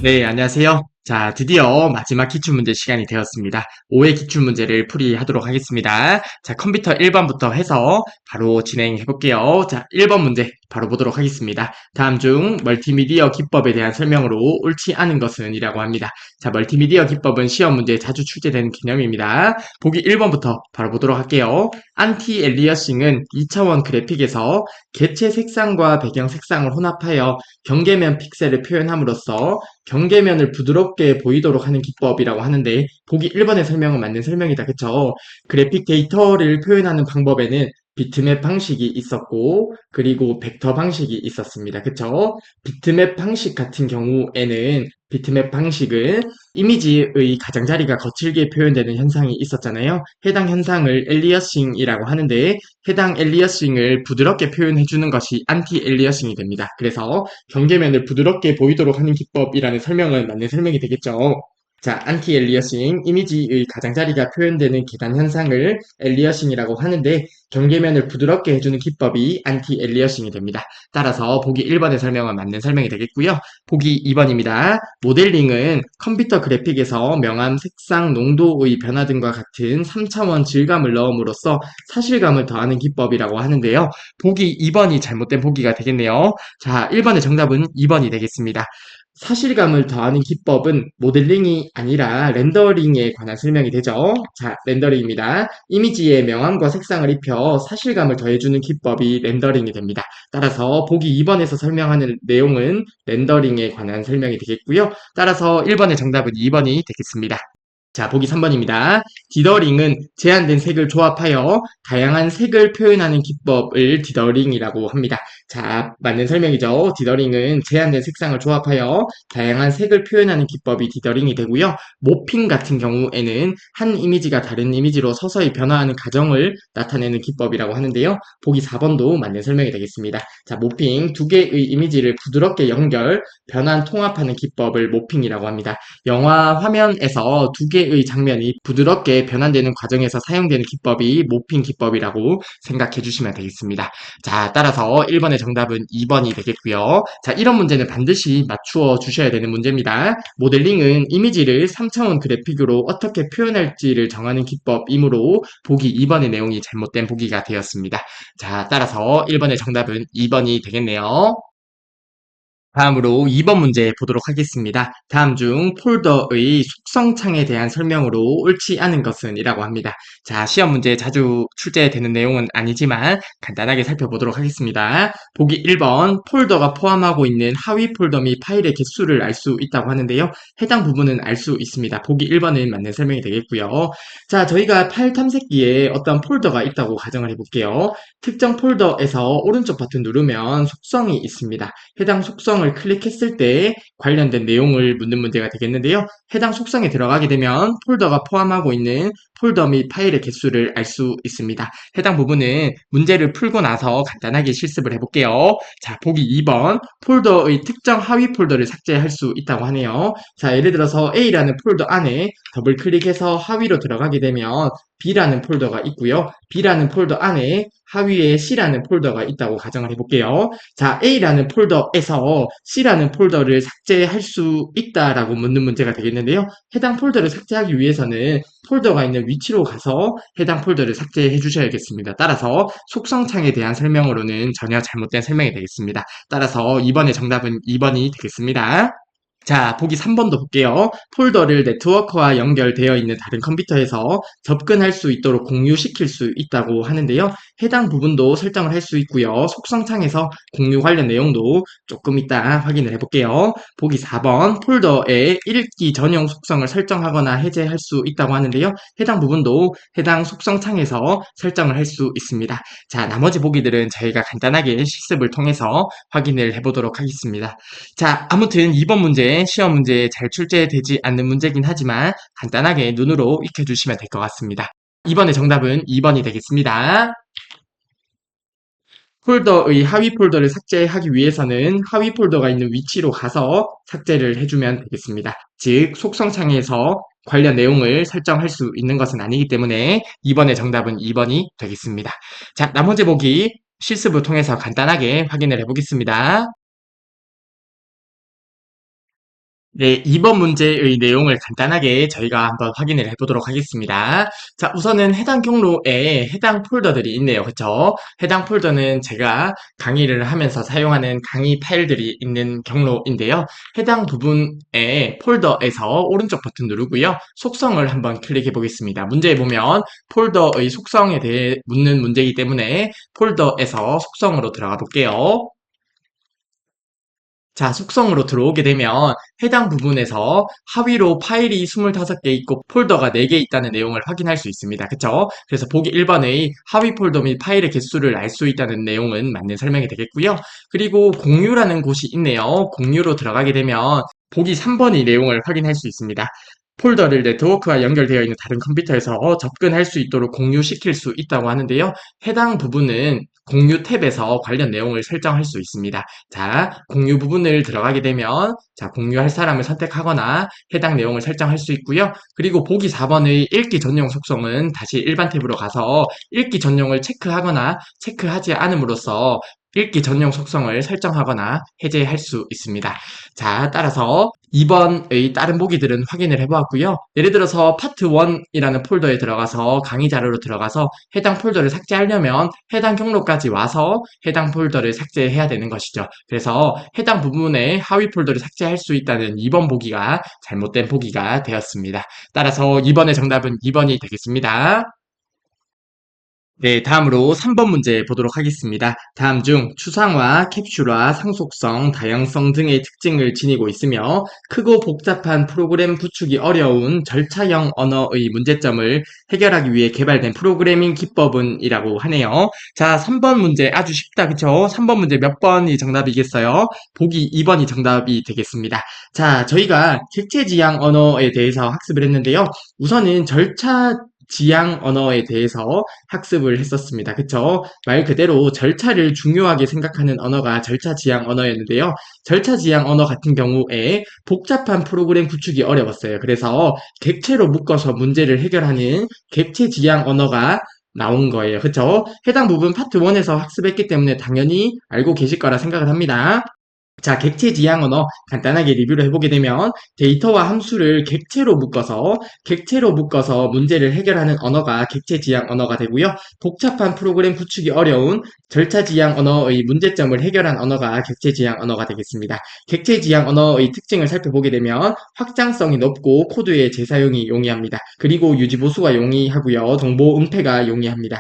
네, 안녕하세요. 자, 드디어 마지막 기출문제 시간이 되었습니다. 5회 기출문제를 풀이하도록 하겠습니다. 자, 컴퓨터 1번부터 해서 바로 진행해 볼게요. 자, 1번 문제 바로 보도록 하겠습니다. 다음 중 멀티미디어 기법에 대한 설명으로 옳지 않은 것은 이라고 합니다. 자, 멀티미디어 기법은 시험 문제에 자주 출제되는 개념입니다. 보기 1번부터 바로 보도록 할게요. 안티 엘리어싱은 2차원 그래픽에서 개체 색상과 배경 색상을 혼합하여 경계면 픽셀을 표현함으로써 경계면을 부드럽게 보이도록 하는 기법이라고 하는데 보기 1번의 설명은 맞는 설명이다. 그쵸? 그래픽 데이터를 표현하는 방법에는 비트맵 방식이 있었고 그리고 벡터 방식이 있었습니다. 그쵸? 비트맵 방식 같은 경우에는 비트맵 방식은 이미지의 가장자리가 거칠게 표현되는 현상이 있었잖아요. 해당 현상을 엘리어싱이라고 하는데 해당 엘리어싱을 부드럽게 표현해주는 것이 안티 엘리어싱이 됩니다. 그래서 경계면을 부드럽게 보이도록 하는 기법이라는 설명은 맞는 설명이 되겠죠. 자, 안티 엘리어싱, 이미지의 가장자리가 표현되는 계단 현상을 엘리어싱이라고 하는데 경계면을 부드럽게 해주는 기법이 안티 엘리어싱이 됩니다. 따라서 보기 1번의 설명은 맞는 설명이 되겠고요. 보기 2번입니다. 모델링은 컴퓨터 그래픽에서 명암, 색상, 농도의 변화 등과 같은 3차원 질감을 넣음으로써 사실감을 더하는 기법이라고 하는데요. 보기 2번이 잘못된 보기가 되겠네요. 자, 1번의 정답은 2번이 되겠습니다. 사실감을 더하는 기법은 모델링이 아니라 렌더링에 관한 설명이 되죠. 자, 렌더링입니다. 이미지에 명암과 색상을 입혀 사실감을 더해주는 기법이 렌더링이 됩니다. 따라서 보기 2번에서 설명하는 내용은 렌더링에 관한 설명이 되겠고요. 따라서 1번의 정답은 2번이 되겠습니다. 자, 보기 3번입니다. 디더링은 제한된 색을 조합하여 다양한 색을 표현하는 기법을 디더링이라고 합니다. 자, 맞는 설명이죠. 디더링은 제한된 색상을 조합하여 다양한 색을 표현하는 기법이 디더링이 되고요. 모핑 같은 경우에는 한 이미지가 다른 이미지로 서서히 변화하는 과정을 나타내는 기법이라고 하는데요. 보기 4번도 맞는 설명이 되겠습니다. 자, 모핑 두 개의 이미지를 부드럽게 연결, 변환, 통합하는 기법을 모핑이라고 합니다. 영화 화면에서 두 개의 장면이 부드럽게 변환되는 과정에서 사용되는 기법이 모핑 기법이라고 생각해 주시면 되겠습니다. 자, 따라서 1번의 정답은 2번이 되겠고요. 자, 이런 문제는 반드시 맞추어 주셔야 되는 문제입니다. 모델링은 이미지를 3차원 그래픽으로 어떻게 표현할지를 정하는 기법이므로 보기 2번의 내용이 잘못된 보기가 되었습니다. 자, 따라서 1번의 정답은 2번이 되겠네요. 다음으로 2번 문제 보도록 하겠습니다. 다음 중 폴더의 속성창에 대한 설명으로 옳지 않은 것은 이라고 합니다. 자, 시험 문제에 자주 출제되는 내용은 아니지만 간단하게 살펴보도록 하겠습니다. 보기 1번 폴더가 포함하고 있는 하위 폴더 및 파일의 개수를 알 수 있다고 하는데요. 해당 부분은 알 수 있습니다. 보기 1번은 맞는 설명이 되겠고요. 자, 저희가 파일 탐색기에 어떤 폴더가 있다고 가정을 해볼게요. 특정 폴더에서 오른쪽 버튼 누르면 속성이 있습니다. 해당 속성을 클릭했을 때 관련된 내용을 묻는 문제가 되겠는데요. 해당 속성에 들어가게 되면 폴더가 포함하고 있는 폴더 및 파일의 개수를 알 수 있습니다. 해당 부분은 문제를 풀고 나서 간단하게 실습을 해볼게요. 자, 보기 2번 폴더의 특정 하위 폴더를 삭제할 수 있다고 하네요. 자, 예를 들어서 A라는 폴더 안에 더블 클릭해서 하위로 들어가게 되면 B라는 폴더가 있고요. B라는 폴더 안에 하위에 C라는 폴더가 있다고 가정을 해볼게요. 자, A라는 폴더에서 C라는 폴더를 삭제할 수 있다라고 묻는 문제가 되겠는데요. 해당 폴더를 삭제하기 위해서는 폴더가 있는 위치로 가서 해당 폴더를 삭제해 주셔야겠습니다. 따라서 속성창에 대한 설명으로는 전혀 잘못된 설명이 되겠습니다. 따라서 이번에 정답은 2번이 되겠습니다. 자, 보기 3번도 볼게요. 폴더를 네트워크와 연결되어 있는 다른 컴퓨터에서 접근할 수 있도록 공유시킬 수 있다고 하는데요. 해당 부분도 설정을 할 수 있고요. 속성창에서 공유 관련 내용도 조금 이따 확인을 해볼게요. 보기 4번 폴더의 읽기 전용 속성을 설정하거나 해제할 수 있다고 하는데요. 해당 부분도 해당 속성창에서 설정을 할 수 있습니다. 자, 나머지 보기들은 저희가 간단하게 실습을 통해서 확인을 해보도록 하겠습니다. 자, 아무튼 이번 문제 시험 문제에 잘 출제되지 않는 문제긴 하지만 간단하게 눈으로 익혀주시면 될 것 같습니다. 이번에 정답은 2번이 되겠습니다. 폴더의 하위 폴더를 삭제하기 위해서는 하위 폴더가 있는 위치로 가서 삭제를 해주면 되겠습니다. 즉, 속성창에서 관련 내용을 설정할 수 있는 것은 아니기 때문에 이번에 정답은 2번이 되겠습니다. 자, 나머지 보기 실습을 통해서 간단하게 확인을 해보겠습니다. 네, 이번 문제의 내용을 간단하게 저희가 한번 확인을 해보도록 하겠습니다. 자, 우선은 해당 경로에 해당 폴더들이 있네요. 그쵸? 해당 폴더는 제가 강의를 하면서 사용하는 강의 파일들이 있는 경로인데요. 해당 부분의 폴더에서 오른쪽 버튼 누르고요. 속성을 한번 클릭해 보겠습니다. 문제에 보면 폴더의 속성에 대해 묻는 문제이기 때문에 폴더에서 속성으로 들어가 볼게요. 자, 속성으로 들어오게 되면 해당 부분에서 하위로 파일이 25개 있고 폴더가 4개 있다는 내용을 확인할 수 있습니다. 그쵸? 그래서 보기 1번의 하위 폴더 및 파일의 개수를 알 수 있다는 내용은 맞는 설명이 되겠고요. 그리고 공유라는 곳이 있네요. 공유로 들어가게 되면 보기 3번의 내용을 확인할 수 있습니다. 폴더를 네트워크와 연결되어 있는 다른 컴퓨터에서 접근할 수 있도록 공유시킬 수 있다고 하는데요. 해당 부분은 공유 탭에서 관련 내용을 설정할 수 있습니다. 자, 공유 부분을 들어가게 되면 자, 공유할 사람을 선택하거나 해당 내용을 설정할 수 있고요. 그리고 보기 4번의 읽기 전용 속성은 다시 일반 탭으로 가서 읽기 전용을 체크하거나 체크하지 않음으로써 읽기 전용 속성을 설정하거나 해제할 수 있습니다. 자, 따라서 2번의 다른 보기들은 확인을 해보았고요. 예를 들어서 파트 1이라는 폴더에 들어가서 강의 자료로 들어가서 해당 폴더를 삭제하려면 해당 경로까지 와서 해당 폴더를 삭제해야 되는 것이죠. 그래서 해당 부분에 하위 폴더를 삭제할 수 있다는 2번 보기가 잘못된 보기가 되었습니다. 따라서 2번의 정답은 2번이 되겠습니다. 네, 다음으로 3번 문제 보도록 하겠습니다. 다음 중 추상화, 캡슐화, 상속성, 다양성 등의 특징을 지니고 있으며 크고 복잡한 프로그램 구축이 어려운 절차형 언어의 문제점을 해결하기 위해 개발된 프로그래밍 기법은 이라고 하네요. 자, 3번 문제 아주 쉽다, 그쵸? 3번 문제 몇 번이 정답이겠어요? 보기 2번이 정답이 되겠습니다. 자, 저희가 객체지향 언어에 대해서 학습을 했는데요. 우선은 절차 지향 언어에 대해서 학습을 했었습니다. 그쵸? 말 그대로 절차를 중요하게 생각하는 언어가 절차 지향 언어였는데요. 절차 지향 언어 같은 경우에 복잡한 프로그램 구축이 어려웠어요. 그래서 객체로 묶어서 문제를 해결하는 객체 지향 언어가 나온 거예요. 그쵸? 해당 부분 파트 1에서 학습했기 때문에 당연히 알고 계실 거라 생각을 합니다. 자, 객체 지향 언어 간단하게 리뷰를 해보게 되면 데이터와 함수를 객체로 묶어서 문제를 해결하는 언어가 객체 지향 언어가 되고요. 복잡한 프로그램 구축이 어려운 절차 지향 언어의 문제점을 해결한 언어가 객체 지향 언어가 되겠습니다. 객체 지향 언어의 특징을 살펴보게 되면 확장성이 높고 코드의 재사용이 용이합니다. 그리고 유지 보수가 용이하고요. 정보 은폐가 용이합니다.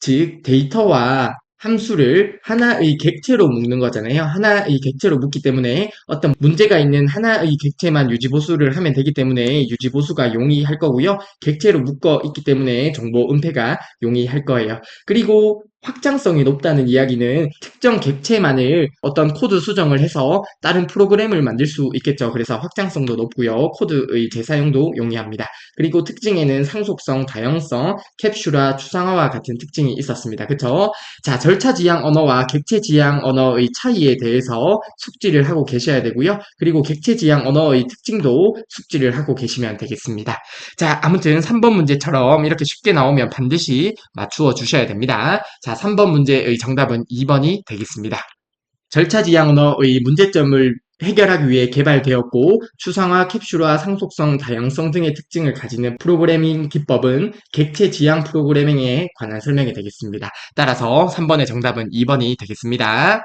즉 데이터와 함수를 하나의 객체로 묶는 거잖아요. 하나의 객체로 묶기 때문에 어떤 문제가 있는 하나의 객체만 유지보수를 하면 되기 때문에 유지보수가 용이할 거고요. 객체로 묶어 있기 때문에 정보 은폐가 용이할 거예요. 그리고 확장성이 높다는 이야기는 특정 객체만을 어떤 코드 수정을 해서 다른 프로그램을 만들 수 있겠죠. 그래서 확장성도 높고요. 코드의 재사용도 용이합니다. 그리고 특징에는 상속성, 다양성, 캡슐화, 추상화와 같은 특징이 있었습니다. 그쵸? 자, 절차 지향 언어와 객체 지향 언어의 차이에 대해서 숙지를 하고 계셔야 되고요. 그리고 객체 지향 언어의 특징도 숙지를 하고 계시면 되겠습니다. 자, 아무튼 3번 문제처럼 이렇게 쉽게 나오면 반드시 맞추어 주셔야 됩니다. 자, 3번 문제의 정답은 2번이 되겠습니다. 절차 지향 언어의 문제점을 해결하기 위해 개발되었고 추상화, 캡슐화, 상속성, 다양성 등의 특징을 가지는 프로그래밍 기법은 객체 지향 프로그래밍에 관한 설명이 되겠습니다. 따라서 3번의 정답은 2번이 되겠습니다.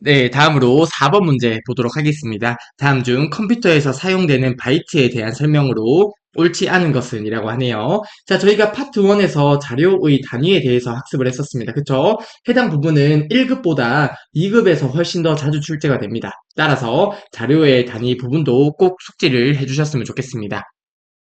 네, 다음으로 4번 문제 보도록 하겠습니다. 다음 중 컴퓨터에서 사용되는 바이트에 대한 설명으로 옳지 않은 것은 이라고 하네요. 자, 저희가 파트 1에서 자료의 단위에 대해서 학습을 했었습니다. 그쵸? 해당 부분은 1급보다 2급에서 훨씬 더 자주 출제가 됩니다. 따라서 자료의 단위 부분도 꼭 숙지를 해주셨으면 좋겠습니다.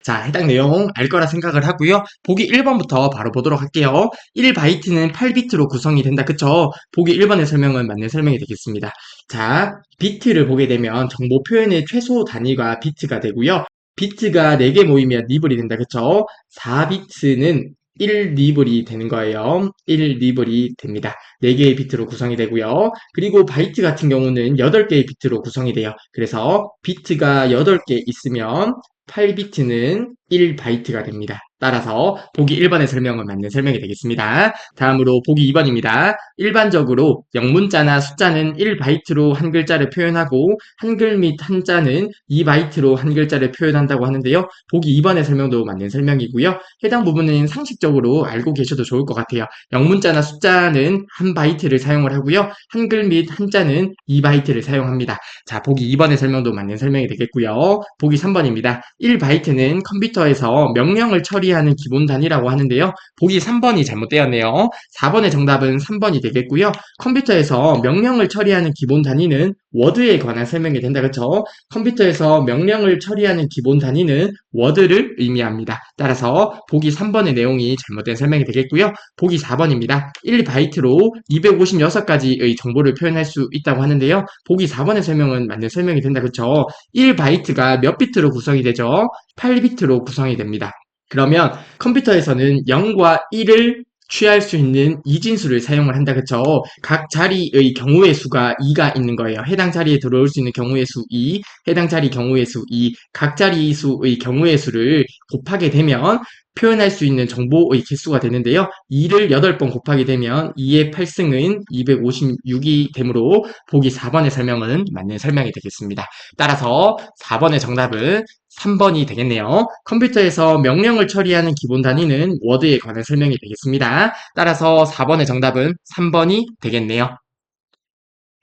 자, 해당 내용 알 거라 생각을 하고요. 보기 1번부터 바로 보도록 할게요. 1바이트는 8비트로 구성이 된다. 그쵸? 보기 1번의 설명은 맞는 설명이 되겠습니다. 자, 비트를 보게 되면 정보 표현의 최소 단위가 비트가 되고요. 비트가 4개 모이면 리블이 된다. 그쵸? 4비트는 1리블이 되는 거예요. 1리블이 됩니다. 4개의 비트로 구성이 되고요. 그리고 바이트 같은 경우는 8개의 비트로 구성이 돼요. 그래서 비트가 8개 있으면 8비트는 1바이트가 됩니다. 따라서 보기 1번의 설명은 맞는 설명이 되겠습니다. 다음으로 보기 2번입니다. 일반적으로 영문자나 숫자는 1바이트로 한 글자를 표현하고 한글 및 한자는 2바이트로 한 글자를 표현한다고 하는데요. 보기 2번의 설명도 맞는 설명이고요. 해당 부분은 상식적으로 알고 계셔도 좋을 것 같아요. 영문자나 숫자는 한 바이트를 사용을 하고요. 한글 및 한자는 2바이트를 사용합니다. 자, 보기 2번의 설명도 맞는 설명이 되겠고요. 보기 3번입니다. 1바이트는 컴퓨터에서 명령을 처리하는 기본 단위라고 하는데요. 보기 3번이 잘못되었네요. 4번의 정답은 3번이 되겠고요. 컴퓨터에서 명령을 처리하는 기본 단위는 워드에 관한 설명이 된다. 그렇죠? 컴퓨터에서 명령을 처리하는 기본 단위는 워드를 의미합니다. 따라서 보기 3번의 내용이 잘못된 설명이 되겠고요. 보기 4번입니다. 1바이트로 256가지의 정보를 표현할 수 있다고 하는데요. 보기 4번의 설명은 맞는 설명이 된다. 그렇죠? 1바이트가 몇 비트로 구성이 되죠? 8비트로 구성이 됩니다. 그러면 컴퓨터에서는 0과 1을 취할 수 있는 이진수를 사용을 한다. 그쵸? 각 자리의 경우의 수가 2가 있는 거예요. 해당 자리에 들어올 수 있는 경우의 수 2, 해당 자리 경우의 수 2, 각 자리 수의 경우의 수를 곱하게 되면 표현할 수 있는 정보의 개수가 되는데요. 2를 8번 곱하게 되면 2의 8승은 256이 되므로 보기 4번의 설명은 맞는 설명이 되겠습니다. 따라서 4번의 정답은 3번이 되겠네요. 컴퓨터에서 명령을 처리하는 기본 단위는 워드에 관한 설명이 되겠습니다. 따라서 4번의 정답은 3번이 되겠네요.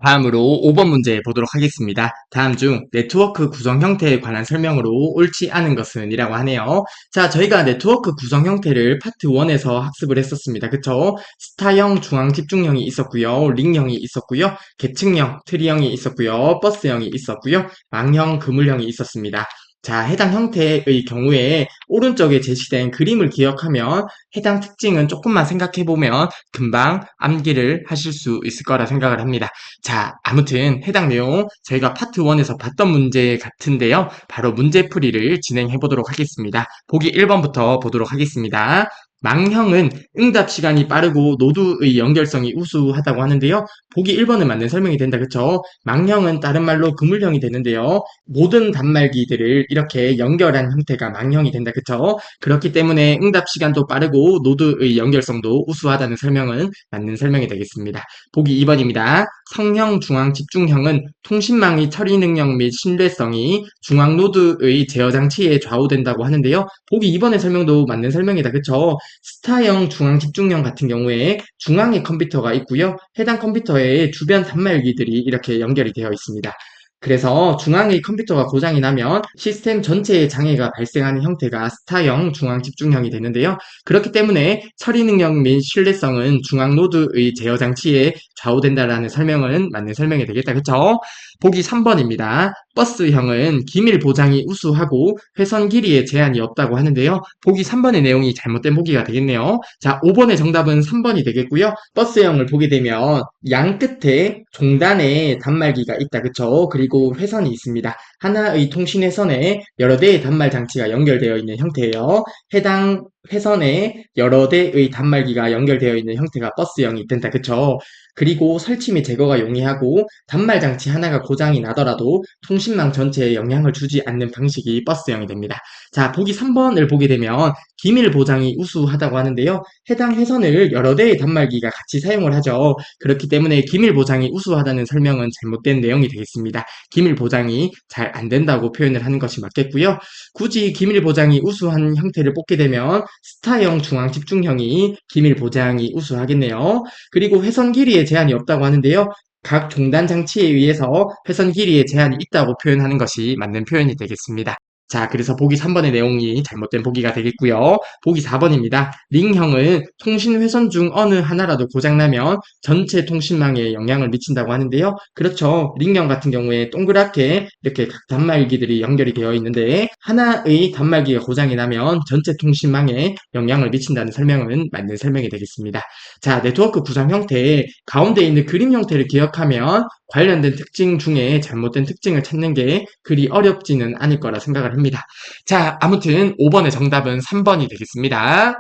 다음으로 5번 문제 보도록 하겠습니다. 다음 중 네트워크 구성 형태에 관한 설명으로 옳지 않은 것은 이라고 하네요. 자, 저희가 네트워크 구성 형태를 파트 1에서 학습을 했었습니다. 그쵸? 스타형, 중앙 집중형이 있었고요. 링형이 있었고요. 계층형, 트리형이 있었고요. 버스형이 있었고요. 망형, 그물형이 있었습니다. 자, 해당 형태의 경우에 오른쪽에 제시된 그림을 기억하면 해당 특징은 조금만 생각해보면 금방 암기를 하실 수 있을 거라 생각을 합니다. 자, 아무튼 해당 내용 저희가 파트 1에서 봤던 문제 같은데요. 바로 문제풀이를 진행해 보도록 하겠습니다. 보기 1번부터 보도록 하겠습니다. 망형은 응답 시간이 빠르고 노드의 연결성이 우수하다고 하는데요. 보기 1번은 맞는 설명이 된다. 그쵸? 망형은 다른 말로 그물형이 되는데요. 모든 단말기들을 이렇게 연결한 형태가 망형이 된다. 그쵸? 그렇기 때문에 응답 시간도 빠르고 노드의 연결성도 우수하다는 설명은 맞는 설명이 되겠습니다. 보기 2번입니다. 성형 중앙 집중형은 통신망의 처리 능력 및 신뢰성이 중앙 노드의 제어 장치에 좌우된다고 하는데요. 보기 2번의 설명도 맞는 설명이다. 그쵸? 스타형 중앙 집중형 같은 경우에 중앙에 컴퓨터가 있고요. 해당 컴퓨터에 주변 단말기들이 이렇게 연결이 되어 있습니다. 그래서 중앙의 컴퓨터가 고장이 나면 시스템 전체에 장애가 발생하는 형태가 스타형 중앙 집중형이 되는데요. 그렇기 때문에 처리 능력 및 신뢰성은 중앙 노드의 제어 장치에 좌우된다라는 설명은 맞는 설명이 되겠다. 그쵸? 보기 3번입니다. 버스형은 기밀 보장이 우수하고 회선 길이에 제한이 없다고 하는데요. 보기 3번의 내용이 잘못된 보기가 되겠네요. 자, 5번의 정답은 3번이 되겠고요. 버스형을 보게 되면 양 끝에 종단에 단말기가 있다. 그쵸? 그리고 회선이 있습니다. 하나의 통신 회선에 여러 대의 단말 장치가 연결되어 있는 형태예요. 해당 회선에 여러 대의 단말기가 연결되어 있는 형태가 버스형이 된다. 그쵸? 그리고 설치 및 제거가 용이하고 단말 장치 하나가 고장이 나더라도 통신망 전체에 영향을 주지 않는 방식이 버스형이 됩니다. 자, 보기 3번을 보게 되면 기밀 보장이 우수하다고 하는데요. 해당 회선을 여러 대의 단말기가 같이 사용을 하죠. 그렇기 때문에 기밀 보장이 우수하다는 설명은 잘못된 내용이 되겠습니다. 기밀 보장이 잘 안 된다고 표현을 하는 것이 맞겠고요. 굳이 기밀 보장이 우수한 형태를 뽑게 되면 스타형 중앙 집중형이 기밀 보장이 우수하겠네요. 그리고 회선 길이에 제한이 없다고 하는데요. 각 종단 장치에 의해서 회선 길이에 제한이 있다고 표현하는 것이 맞는 표현이 되겠습니다. 자, 그래서 보기 3번의 내용이 잘못된 보기가 되겠고요. 보기 4번입니다. 링형은 통신 회선 중 어느 하나라도 고장나면 전체 통신망에 영향을 미친다고 하는데요. 그렇죠. 링형 같은 경우에 동그랗게 이렇게 각 단말기들이 연결이 되어 있는데 하나의 단말기가 고장이 나면 전체 통신망에 영향을 미친다는 설명은 맞는 설명이 되겠습니다. 자, 네트워크 구성 형태에 가운데 있는 그림 형태를 기억하면 관련된 특징 중에 잘못된 특징을 찾는 게 그리 어렵지는 않을 거라 생각을 합니다. 자, 아무튼 5번의 정답은 3번이 되겠습니다.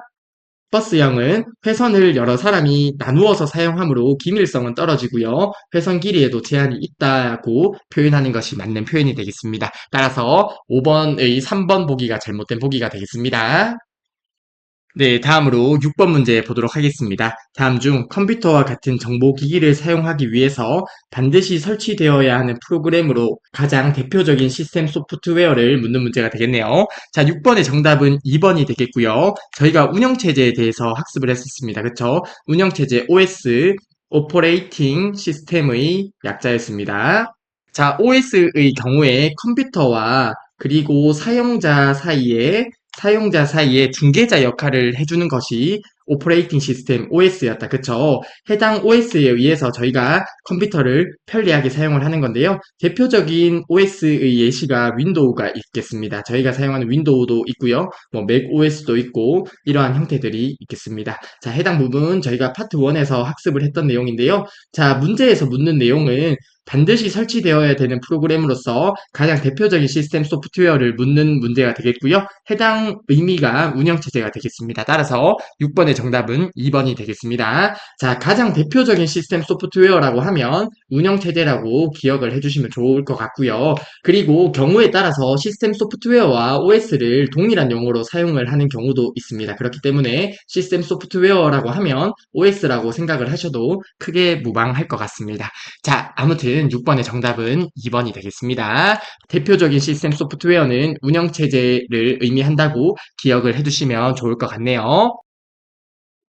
버스형은 회선을 여러 사람이 나누어서 사용하므로 기밀성은 떨어지고요. 회선 길이에도 제한이 있다고 표현하는 것이 맞는 표현이 되겠습니다. 따라서 5번의 3번 보기가 잘못된 보기가 되겠습니다. 네, 다음으로 6번 문제 보도록 하겠습니다. 다음 중 컴퓨터와 같은 정보기기를 사용하기 위해서 반드시 설치되어야 하는 프로그램으로 가장 대표적인 시스템 소프트웨어를 묻는 문제가 되겠네요. 자, 6번의 정답은 2번이 되겠고요. 저희가 운영체제에 대해서 학습을 했었습니다. 그쵸? 운영체제 OS, 오퍼레이팅 시스템의 약자였습니다. 자, OS의 경우에 컴퓨터와 그리고 사용자 사이에 중개자 역할을 해주는 것이 오퍼레이팅 시스템 OS였다. 그쵸? 해당 OS에 의해서 저희가 컴퓨터를 편리하게 사용을 하는 건데요. 대표적인 OS의 예시가 윈도우가 있겠습니다. 저희가 사용하는 윈도우도 있고요. 뭐 맥 OS도 있고 이러한 형태들이 있겠습니다. 자, 해당 부분 저희가 파트 1에서 학습을 했던 내용인데요. 자, 문제에서 묻는 내용은 반드시 설치되어야 되는 프로그램으로서 가장 대표적인 시스템 소프트웨어를 묻는 문제가 되겠고요. 해당 의미가 운영체제가 되겠습니다. 따라서 6번의 정답은 2번이 되겠습니다. 자, 가장 대표적인 시스템 소프트웨어라고 하면 운영체제라고 기억을 해주시면 좋을 것 같고요. 그리고 경우에 따라서 시스템 소프트웨어와 OS를 동일한 용어로 사용을 하는 경우도 있습니다. 그렇기 때문에 시스템 소프트웨어라고 하면 OS라고 생각을 하셔도 크게 무방할 것 같습니다. 자, 아무튼 6번의 정답은 2번이 되겠습니다. 대표적인 시스템 소프트웨어는 운영체제를 의미한다고 기억을 해두시면 좋을 것 같네요.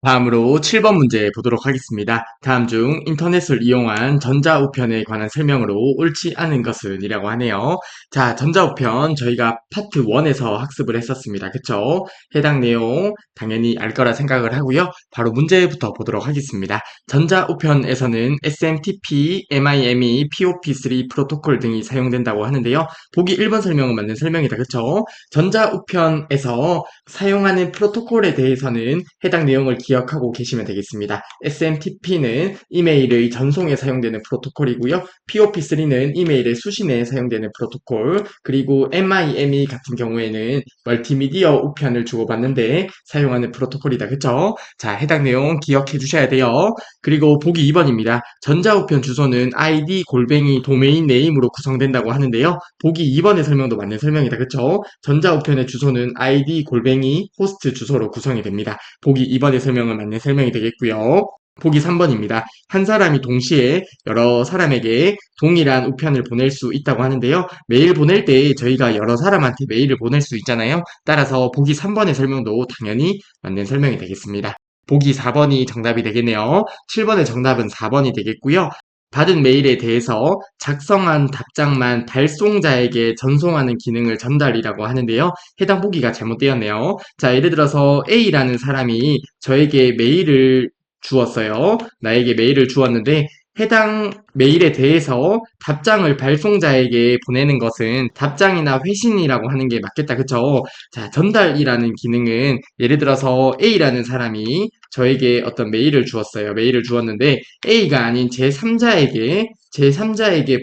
다음으로 7번 문제 보도록 하겠습니다. 다음 중 인터넷을 이용한 전자우편에 관한 설명으로 옳지 않은 것은 이라고 하네요. 자, 전자우편 저희가 파트 1에서 학습을 했었습니다. 그쵸? 해당 내용 당연히 알 거라 생각을 하고요. 바로 문제부터 보도록 하겠습니다. 전자우편에서는 SMTP, MIME, POP3 프로토콜 등이 사용된다고 하는데요. 보기 1번 설명은 맞는 설명이다. 그쵸? 전자우편에서 사용하는 프로토콜에 대해서는 해당 내용을 기억하고 계시면 되겠습니다. SMTP는 이메일의 전송에 사용되는 프로토콜이고요. POP3는 이메일의 수신에 사용되는 프로토콜, 그리고 MIME 같은 경우에는 멀티미디어 우편을 주고받는데 사용하는 프로토콜이다. 그쵸? 자, 해당 내용 기억해 주셔야 돼요. 그리고 보기 2번입니다. 전자우편 주소는 ID 골뱅이 도메인 네임으로 구성된다고 하는데요. 보기 2번의 설명도 맞는 설명이다. 그쵸? 전자우편의 주소는 ID 골뱅이 호스트 주소로 구성이 됩니다. 보기 2번의 설명은 맞는 설명이 되겠고요. 보기 3번입니다. 한 사람이 동시에 여러 사람에게 동일한 우편을 보낼 수 있다고 하는데요. 메일 보낼 때 저희가 여러 사람한테 메일을 보낼 수 있잖아요. 따라서 보기 3번의 설명도 당연히 맞는 설명이 되겠습니다. 보기 4번이 정답이 되겠네요. 7번의 정답은 4번이 되겠고요. 받은 메일에 대해서 작성한 답장만 발송자에게 전송하는 기능을 전달이라고 하는데요. 해당 보기가 잘못되었네요. 자, 예를 들어서 A라는 사람이 저에게 메일을 주었어요. 나에게 메일을 주었는데 해당 메일에 대해서 답장을 발송자에게 보내는 것은 답장이나 회신이라고 하는 게 맞겠다. 그쵸? 자, 전달이라는 기능은 예를 들어서 A라는 사람이 저에게 어떤 메일을 주었어요. 메일을 주었는데 A가 아닌 제3자에게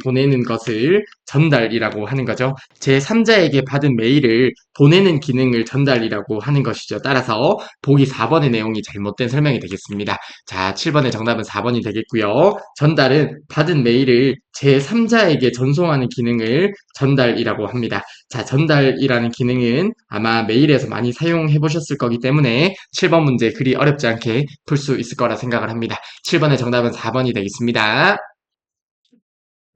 보내는 것을 전달이라고 하는 거죠. 제3자에게 받은 메일을 보내는 기능을 전달이라고 하는 것이죠. 따라서 보기 4번의 내용이 잘못된 설명이 되겠습니다. 자, 7번의 정답은 4번이 되겠고요. 전달은 받은 메일을 제3자에게 전송하는 기능을 전달이라고 합니다. 자, 전달이라는 기능은 아마 메일에서 많이 사용해 보셨을 거기 때문에 7번 문제 그리 어렵지 않게 풀 수 있을 거라 생각을 합니다. 7번의 정답은 4번이 되겠습니다.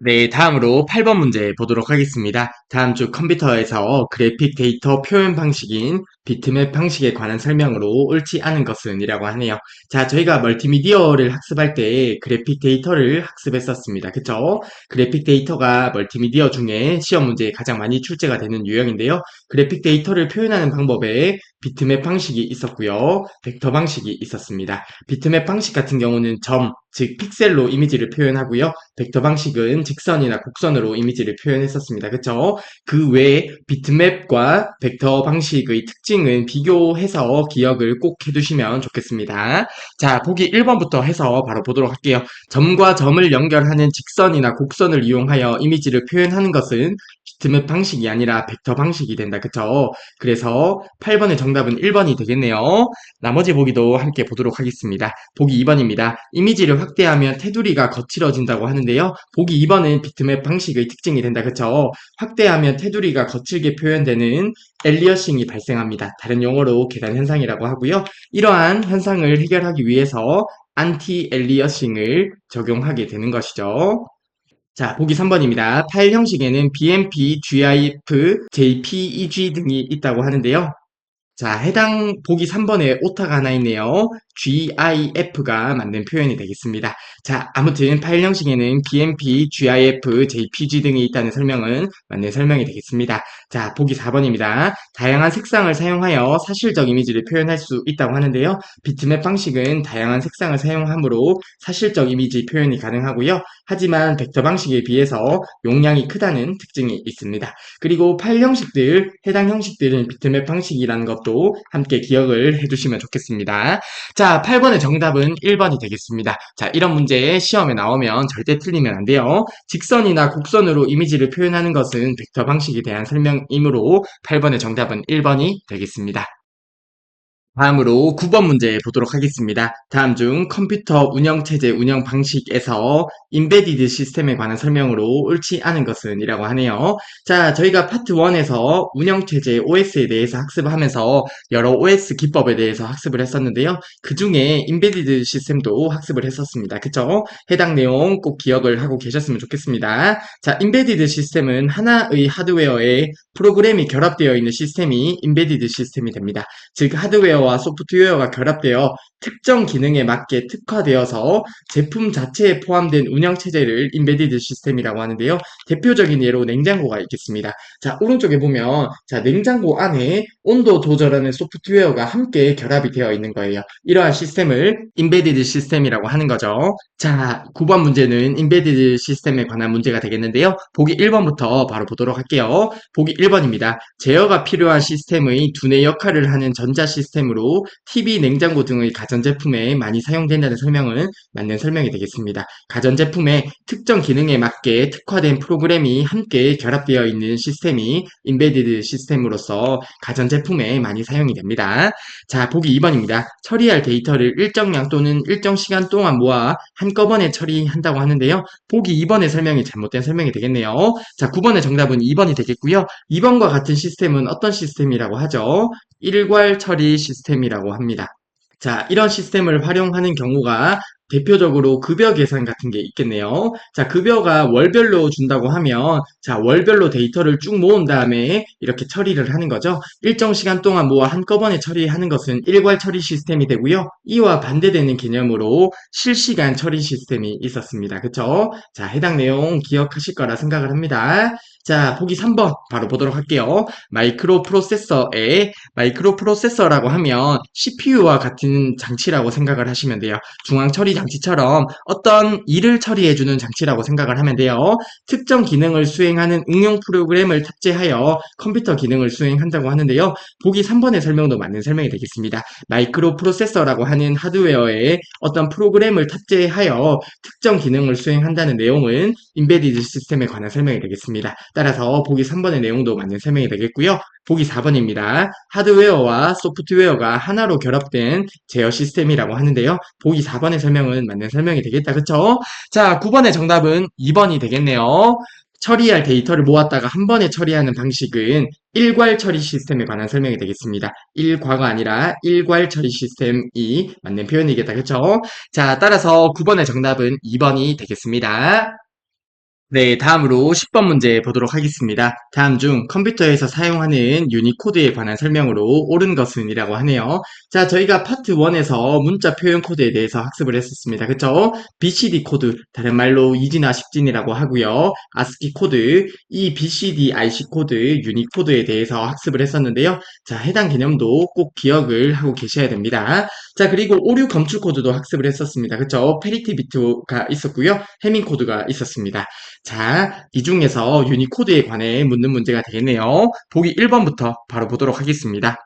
네, 다음으로 8번 문제 보도록 하겠습니다. 다음 주 컴퓨터에서 그래픽 데이터 표현 방식인 비트맵 방식에 관한 설명으로 옳지 않은 것은 이라고 하네요. 자, 저희가 멀티미디어를 학습할 때 그래픽 데이터를 학습했었습니다. 그쵸? 그래픽 데이터가 멀티미디어 중에 시험 문제에 가장 많이 출제가 되는 유형인데요. 그래픽 데이터를 표현하는 방법에 비트맵 방식이 있었고요. 벡터 방식이 있었습니다. 비트맵 방식 같은 경우는 점, 즉 픽셀로 이미지를 표현하고요. 벡터 방식은 직선이나 곡선으로 이미지를 표현했었습니다. 그쵸? 그 외에 비트맵과 벡터 방식의 특징은 비교해서 기억을 꼭 해두시면 좋겠습니다. 자, 보기 1번부터 해서 바로 보도록 할게요. 점과 점을 연결하는 직선이나 곡선을 이용하여 이미지를 표현하는 것은 비트맵 방식이 아니라 벡터 방식이 된다. 그쵸? 그래서 8번의 정답은 1번이 되겠네요. 나머지 보기도 함께 보도록 하겠습니다. 보기 2번입니다. 이미지를 확대하면 테두리가 거칠어진다고 하는데요. 보기 2번은 비트맵 방식의 특징이 된다. 그쵸? 확대하면 테두리가 거칠게 표현되는 엘리어싱이 발생합니다. 다른 용어로 계단 현상이라고 하고요. 이러한 현상을 해결하기 위해서 안티 엘리어싱을 적용하게 되는 것이죠. 자, 보기 3번입니다. 파일 형식에는 BMP, GIF, JPEG 등이 있다고 하는데요. 자, 해당 보기 3번에 오타가 하나 있네요. GIF가 맞는 표현이 되겠습니다. 자, 아무튼 파일 형식에는 BMP, GIF, JPG 등이 있다는 설명은 맞는 설명이 되겠습니다. 자, 보기 4번입니다. 다양한 색상을 사용하여 사실적 이미지를 표현할 수 있다고 하는데요. 비트맵 방식은 다양한 색상을 사용하므로 사실적 이미지 표현이 가능하고요. 하지만 벡터 방식에 비해서 용량이 크다는 특징이 있습니다. 그리고 파일 형식들, 해당 형식들은 비트맵 방식이라는 것도 함께 기억을 해주시면 좋겠습니다. 자, 8번의 정답은 1번이 되겠습니다. 자, 이런 문제 시험에 나오면 절대 틀리면 안 돼요. 직선이나 곡선으로 이미지를 표현하는 것은 벡터 방식에 대한 설명이므로 8번의 정답은 1번이 되겠습니다. 다음으로 9번 문제 보도록 하겠습니다. 다음 중 컴퓨터 운영체제 운영 방식에서 인베디드 시스템에 관한 설명으로 옳지 않은 것은 이라고 하네요. 자, 저희가 파트 1에서 운영체제 OS에 대해서 학습을 하면서 여러 OS 기법에 대해서 학습을 했었는데요. 그 중에 인베디드 시스템도 학습을 했었습니다. 그쵸? 해당 내용 꼭 기억을 하고 계셨으면 좋겠습니다. 자, 인베디드 시스템은 하나의 하드웨어에 프로그램이 결합되어 있는 시스템이 인베디드 시스템이 됩니다. 즉 하드웨어와 소프트웨어가 결합되어 특정 기능에 맞게 특화되어서 제품 자체에 포함된 운영체제를 인베디드 시스템이라고 하는데요. 대표적인 예로 냉장고가 있겠습니다. 자, 오른쪽에 보면 자, 냉장고 안에 온도 조절하는 소프트웨어가 함께 결합이 되어 있는 거예요. 이러한 시스템을 인베디드 시스템이라고 하는 거죠. 자, 9번 문제는 인베디드 시스템에 관한 문제가 되겠는데요. 보기 1번부터 바로 보도록 할게요. 보기 1번입니다. 제어가 필요한 시스템의 두뇌 역할을 하는 전자 시스템으로 TV, 냉장고 등의 가전제품에 많이 사용된다는 설명은 맞는 설명이 되겠습니다. 가전제품의 특정 기능에 맞게 특화된 프로그램이 함께 결합되어 있는 시스템이 인베디드 시스템으로서 가전제품에 많이 사용이 됩니다. 자, 보기 2번입니다. 처리할 데이터를 일정량 또는 일정 시간 동안 모아 한꺼번에 처리한다고 하는데요. 보기 2번의 설명이 잘못된 설명이 되겠네요. 자, 9번의 정답은 2번이 되겠고요. 2번과 같은 시스템은 어떤 시스템이라고 하죠? 일괄 처리 시스템이라고 합니다. 자, 이런 시스템을 활용하는 경우가 대표적으로 급여 계산 같은 게 있겠네요. 자, 급여가 월별로 준다고 하면, 자, 월별로 데이터를 쭉 모은 다음에 이렇게 처리를 하는 거죠. 일정 시간 동안 모아 한꺼번에 처리하는 것은 일괄 처리 시스템이 되고요. 이와 반대되는 개념으로 실시간 처리 시스템이 있었습니다. 그쵸? 자, 해당 내용 기억하실 거라 생각을 합니다. 자, 보기 3번 바로 보도록 할게요. 마이크로 프로세서라고 하면 CPU와 같은 장치라고 생각을 하시면 돼요. 중앙 처리 장치처럼 어떤 일을 처리해주는 장치라고 생각을 하면 돼요. 특정 기능을 수행하는 응용 프로그램을 탑재하여 컴퓨터 기능을 수행한다고 하는데요. 보기 3번의 설명도 맞는 설명이 되겠습니다. 마이크로 프로세서라고 하는 하드웨어에 어떤 프로그램을 탑재하여 특정 기능을 수행한다는 내용은 인베디드 시스템에 관한 설명이 되겠습니다. 따라서 보기 3번의 내용도 맞는 설명이 되겠고요. 보기 4번입니다. 하드웨어와 소프트웨어가 하나로 결합된 제어 시스템이라고 하는데요. 보기 4번의 설명은 맞는 설명이 되겠다. 그쵸? 자, 9번의 정답은 2번이 되겠네요. 처리할 데이터를 모았다가 한 번에 처리하는 방식은 일괄 처리 시스템에 관한 설명이 되겠습니다. 일과가 아니라 일괄 처리 시스템이 맞는 표현이겠다. 그쵸? 자, 따라서 9번의 정답은 2번이 되겠습니다. 네, 다음으로 10번 문제 보도록 하겠습니다. 다음 중 컴퓨터에서 사용하는 유니코드에 관한 설명으로 옳은 것은 이라고 하네요. 자, 저희가 파트 1에서 문자 표현 코드에 대해서 학습을 했었습니다. 그쵸? BCD 코드, 다른 말로 이진화 십진이라고 하고요. 아스키 코드, 이 BCD IC 코드, 유니코드에 대해서 학습을 했었는데요. 자, 해당 개념도 꼭 기억을 하고 계셔야 됩니다. 자, 그리고 오류 검출 코드도 학습을 했었습니다. 그쵸? 페리티 비트가 있었고요. 해밍 코드가 있었습니다. 자, 이 중에서 유니코드에 관해 묻는 문제가 되겠네요. 보기 1번부터 바로 보도록 하겠습니다.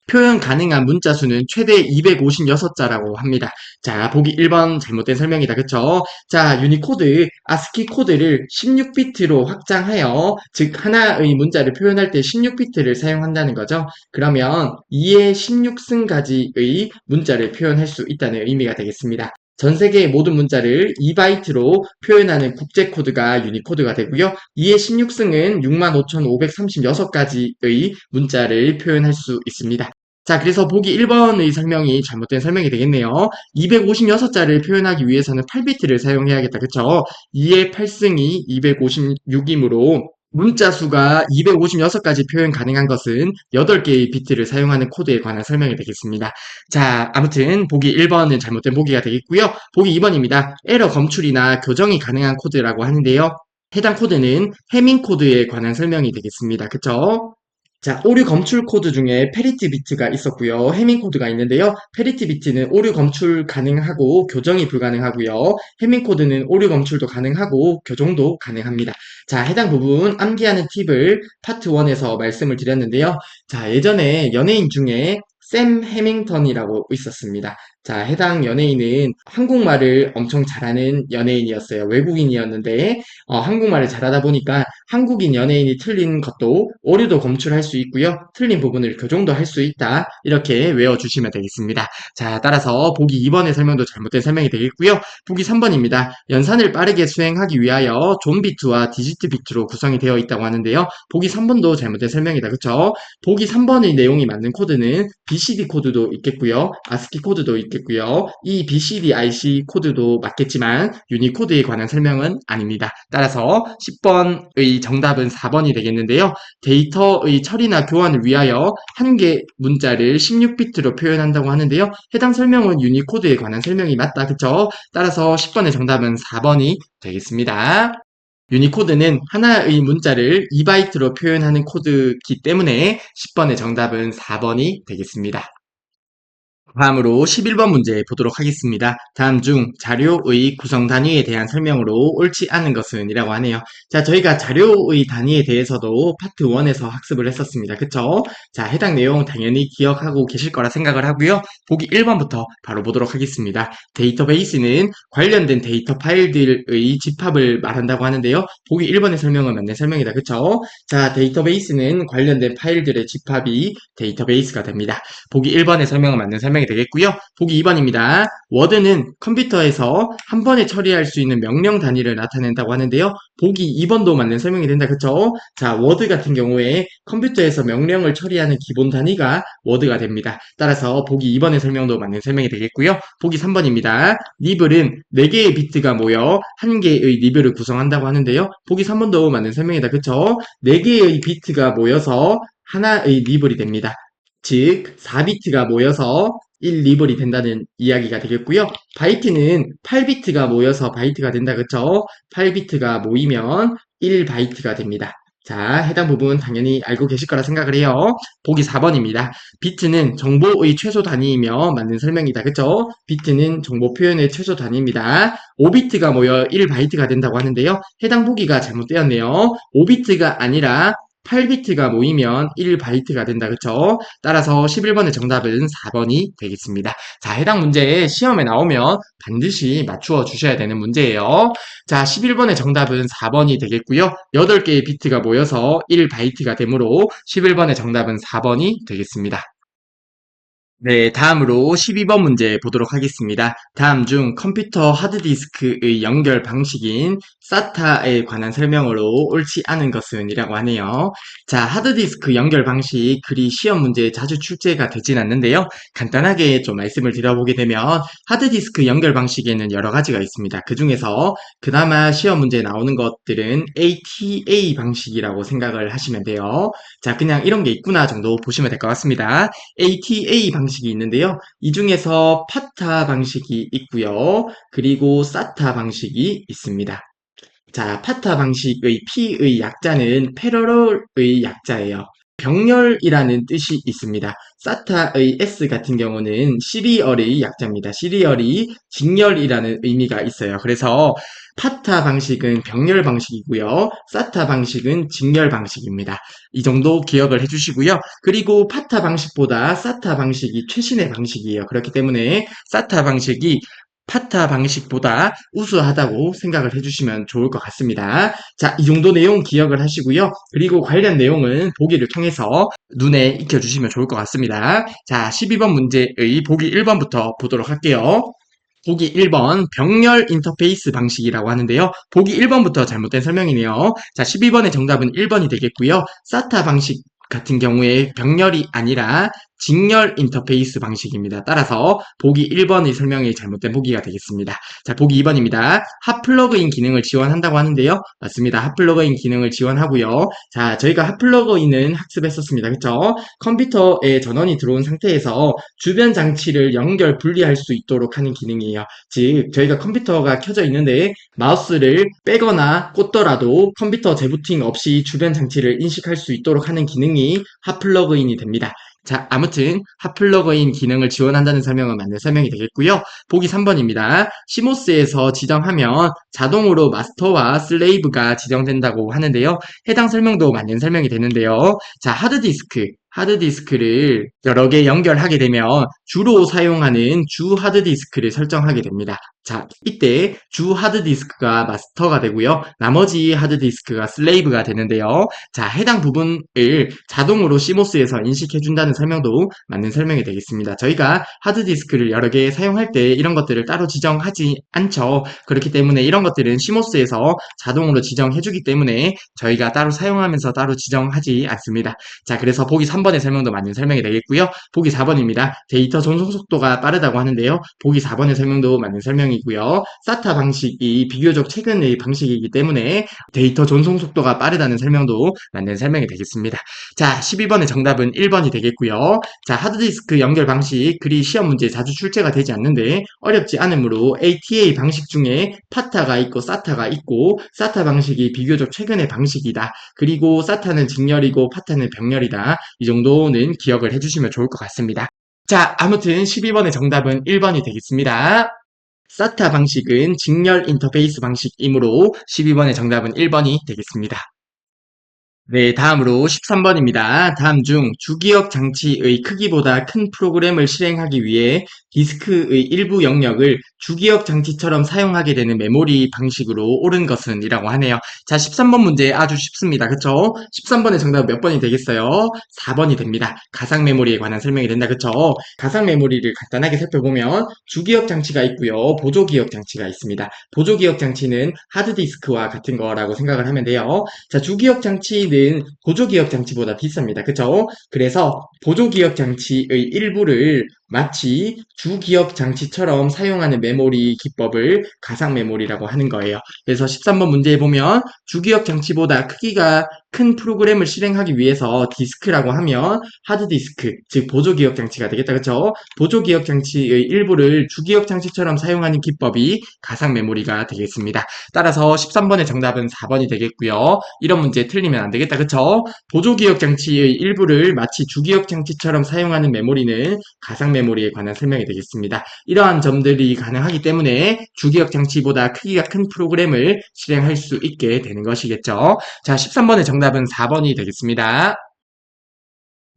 표현 가능한 문자 수는 최대 256자라고 합니다. 자, 보기 1번 잘못된 설명이다. 그쵸? 자, 유니코드, 아스키 코드를 16비트로 확장하여, 즉, 하나의 문자를 표현할 때 16비트를 사용한다는 거죠. 그러면 2의 16승까지의 문자를 표현할 수 있다는 의미가 되겠습니다. 전 세계의 모든 문자를 2바이트로 표현하는 국제 코드가 유니코드가 되고요. 2의 16승은 65,536가지의 문자를 표현할 수 있습니다. 자, 그래서 보기 1번의 설명이 잘못된 설명이 되겠네요. 256자를 표현하기 위해서는 8비트를 사용해야겠다. 그쵸? 2의 8승이 256이므로 문자 수가 256가지 표현 가능한 것은 8개의 비트를 사용하는 코드에 관한 설명이 되겠습니다. 자, 아무튼 보기 1번은 잘못된 보기가 되겠고요. 보기 2번입니다. 에러 검출이나 교정이 가능한 코드라고 하는데요. 해당 코드는 해밍 코드에 관한 설명이 되겠습니다. 그쵸? 자, 오류 검출 코드 중에 페리티 비트가 있었고요. 해밍 코드가 있는데요. 페리티 비트는 오류 검출 가능하고 교정이 불가능하고요. 해밍 코드는 오류 검출도 가능하고 교정도 가능합니다. 자, 해당 부분 암기하는 팁을 파트 1에서 말씀을 드렸는데요. 자, 예전에 연예인 중에 샘 해밍턴이라고 있었습니다. 자, 해당 연예인은 한국말을 엄청 잘하는 연예인이었어요. 외국인이었는데 한국말을 잘하다 보니까 한국인 연예인이 틀린 것도 오류도 검출할 수 있고요. 틀린 부분을 교정도 할 수 있다. 이렇게 외워주시면 되겠습니다. 자, 따라서 보기 2번의 설명도 잘못된 설명이 되겠고요. 보기 3번입니다. 연산을 빠르게 수행하기 위하여 존 비트와 디지트 비트로 구성이 되어 있다고 하는데요. 보기 3번도 잘못된 설명이다. 그쵸? 보기 3번의 내용이 맞는 코드는 BCD 코드도 있겠고요. 아스키 코드도 있겠고요. 이 BCD IC 코드도 맞겠지만 유니코드에 관한 설명은 아닙니다. 따라서 10번의 정답은 4번이 되겠는데요. 데이터의 처리나 교환을 위하여 한 개 문자를 16비트로 표현한다고 하는데요. 해당 설명은 유니코드에 관한 설명이 맞다. 그쵸? 따라서 10번의 정답은 4번이 되겠습니다. 유니코드는 하나의 문자를 2바이트로 표현하는 코드이기 때문에 10번의 정답은 4번이 되겠습니다. 다음으로 11번 문제 보도록 하겠습니다. 다음 중 자료의 구성 단위에 대한 설명으로 옳지 않은 것은 이라고 하네요. 자, 저희가 자료의 단위에 대해서도 파트 1에서 학습을 했었습니다. 그쵸? 자, 해당 내용 당연히 기억하고 계실 거라 생각을 하고요. 보기 1번부터 바로 보도록 하겠습니다. 데이터베이스는 관련된 데이터 파일들의 집합을 말한다고 하는데요. 보기 1번의 설명은 맞는 설명이다. 그쵸? 자, 데이터베이스는 관련된 파일들의 집합이 데이터베이스가 됩니다. 보기 1번의 설명은 맞는 설명이 되겠고요. 보기 2번입니다. 워드는 컴퓨터에서 한 번에 처리할 수 있는 명령 단위를 나타낸다고 하는데요. 보기 2번도 맞는 설명이 된다. 그쵸? 자, 워드 같은 경우에 컴퓨터에서 명령을 처리하는 기본 단위가 워드가 됩니다. 따라서 보기 2번의 설명도 맞는 설명이 되겠고요. 보기 3번입니다. 리블은 4개의 비트가 모여 1개의 리블을 구성한다고 하는데요. 보기 3번도 맞는 설명이다. 그쵸? 4개의 비트가 모여서 하나의 리블이 됩니다. 즉 4비트가 모여서 1리블이 된다는 이야기가 되겠고요. 바이트는 8비트가 모여서 바이트가 된다. 그쵸? 8비트가 모이면 1바이트가 됩니다. 자, 해당 부분 당연히 알고 계실 거라 생각을 해요. 보기 4번입니다. 비트는 정보의 최소 단위이며 맞는 설명이다. 그쵸? 비트는 정보 표현의 최소 단위입니다. 5비트가 모여 1바이트가 된다고 하는데요. 해당 보기가 잘못되었네요. 5비트가 아니라 8비트가 모이면 1바이트가 된다. 그쵸? 따라서 11번의 정답은 4번이 되겠습니다. 자, 해당 문제 시험에 나오면 반드시 맞추어 주셔야 되는 문제예요. 자, 11번의 정답은 4번이 되겠고요. 8개의 비트가 모여서 1바이트가 되므로 11번의 정답은 4번이 되겠습니다. 네, 다음으로 12번 문제 보도록 하겠습니다. 다음 중 컴퓨터 하드디스크의 연결 방식인 SATA에 관한 설명으로 옳지 않은 것은 이라고 하네요. 자, 하드디스크 연결 방식 글이 시험 문제에 자주 출제가 되진 않는데요. 간단하게 좀 말씀을 드려보게 되면 하드디스크 연결 방식에는 여러 가지가 있습니다. 그 중에서 그나마 시험 문제에 나오는 것들은 ATA 방식이라고 생각을 하시면 돼요. 자, 그냥 이런 게 있구나 정도 보시면 될 것 같습니다. ATA 방식이 있는데요. 이 중에서 파타 방식이 있고요. 그리고 사타 방식이 있습니다. 자, 파타 방식의 P의 약자는 패러럴의 약자예요. 병렬이라는 뜻이 있습니다. SATA의 S 같은 경우는 시리얼의 약자입니다. 시리얼이 직렬이라는 의미가 있어요. 그래서 파타 방식은 병렬 방식이고요. SATA 방식은 직렬 방식입니다. 이 정도 기억을 해주시고요. 그리고 파타 방식보다 SATA 방식이 최신의 방식이에요. 그렇기 때문에 SATA 방식이 파타 방식보다 우수하다고 생각을 해주시면 좋을 것 같습니다. 자, 이 정도 내용 기억을 하시고요. 그리고 관련 내용은 보기를 통해서 눈에 익혀주시면 좋을 것 같습니다. 자, 12번 문제의 보기 1번부터 보도록 할게요. 보기 1번 병렬 인터페이스 방식이라고 하는데요. 보기 1번부터 잘못된 설명이네요. 자, 12번의 정답은 1번이 되겠고요. SATA 방식 같은 경우에 병렬이 아니라 직렬 인터페이스 방식입니다. 따라서 보기 1번의 설명이 잘못된 보기가 되겠습니다. 자, 보기 2번입니다. 핫플러그인 기능을 지원한다고 하는데요. 맞습니다. 핫플러그인 기능을 지원하고요. 자, 저희가 핫플러그인은 학습했었습니다. 그쵸? 컴퓨터에 전원이 들어온 상태에서 주변 장치를 연결 분리할 수 있도록 하는 기능이에요. 즉, 저희가 컴퓨터가 켜져 있는데 마우스를 빼거나 꽂더라도 컴퓨터 재부팅 없이 주변 장치를 인식할 수 있도록 하는 기능이 핫플러그인이 됩니다. 자, 아무튼 핫플러그인 기능을 지원한다는 설명은 맞는 설명이 되겠고요. 보기 3번입니다. 시모스에서 지정하면 자동으로 마스터와 슬레이브가 지정된다고 하는데요. 해당 설명도 맞는 설명이 되는데요. 자, 하드디스크를 여러 개 연결하게 되면 주로 사용하는 주 하드디스크를 설정하게 됩니다. 자, 이때 주 하드디스크가 마스터가 되고요. 나머지 하드디스크가 슬레이브가 되는데요. 자, 해당 부분을 자동으로 시모스에서 인식해준다는 설명도 맞는 설명이 되겠습니다. 저희가 하드디스크를 여러 개 사용할 때 이런 것들을 따로 지정하지 않죠. 그렇기 때문에 이런 것들은 시모스에서 자동으로 지정해주기 때문에 저희가 따로 사용하면서 따로 지정하지 않습니다. 자, 그래서 보기 3번의 설명도 맞는 설명이 되겠고요. 보기 4번입니다. 데이터 전송 속도가 빠르다고 하는데요. 보기 4번의 설명도 맞는 설명이고요. SATA 방식이 비교적 최근의 방식이기 때문에 데이터 전송 속도가 빠르다는 설명도 맞는 설명이 되겠습니다. 자, 12번의 정답은 1번이 되겠고요. 자, 하드디스크 연결 방식, 글이 시험 문제에 자주 출제가 되지 않는데 어렵지 않으므로 ATA 방식 중에 파타가 있고 SATA가 있고 SATA 방식이 비교적 최근의 방식이다. 그리고 SATA는 직렬이고 파타는 병렬이다. 이 정도는 기억을 해주시면 좋을 것 같습니다. 자, 아무튼 12번의 정답은 1번이 되겠습니다. SATA 방식은 직렬 인터페이스 방식이므로 12번의 정답은 1번이 되겠습니다. 네, 다음으로 13번입니다. 다음 중 주기억 장치의 크기보다 큰 프로그램을 실행하기 위해 디스크의 일부 영역을 주기억 장치처럼 사용하게 되는 메모리 방식으로 옳은 것은 이라고 하네요. 자, 13번 문제 아주 쉽습니다. 그쵸? 13번의 정답은 몇 번이 되겠어요? 4번이 됩니다. 가상 메모리에 관한 설명이 된다. 그쵸? 가상 메모리를 간단하게 살펴보면 주기억 장치가 있고요. 보조기억 장치가 있습니다. 보조기억 장치는 하드디스크와 같은 거라고 생각을 하면 돼요. 자, 주기억 장치는 보조기억 장치보다 비쌉니다. 그쵸? 그래서 보조기억 장치의 일부를 마치 주기억 장치처럼 사용하는 메모리 기법을 가상 메모리라고 하는 거예요. 그래서 13번 문제에 보면 주기억 장치보다 크기가 큰 프로그램을 실행하기 위해서 디스크라고 하면 하드디스크, 즉 보조기억 장치가 되겠다. 그쵸? 보조기억 장치의 일부를 주기억 장치처럼 사용하는 기법이 가상 메모리가 되겠습니다. 따라서 13번의 정답은 4번이 되겠고요. 이런 문제 틀리면 안 되겠다. 그쵸? 보조기억 장치의 일부를 마치 주기억 장치처럼 사용하는 메모리는 가상 메모리에 관한 설명이 되겠습니다. 이러한 점들이 가능하기 때문에 주기억 장치보다 크기가 큰 프로그램을 실행할 수 있게 되는 것이겠죠. 자, 13번의 정답은 4번이 되겠습니다.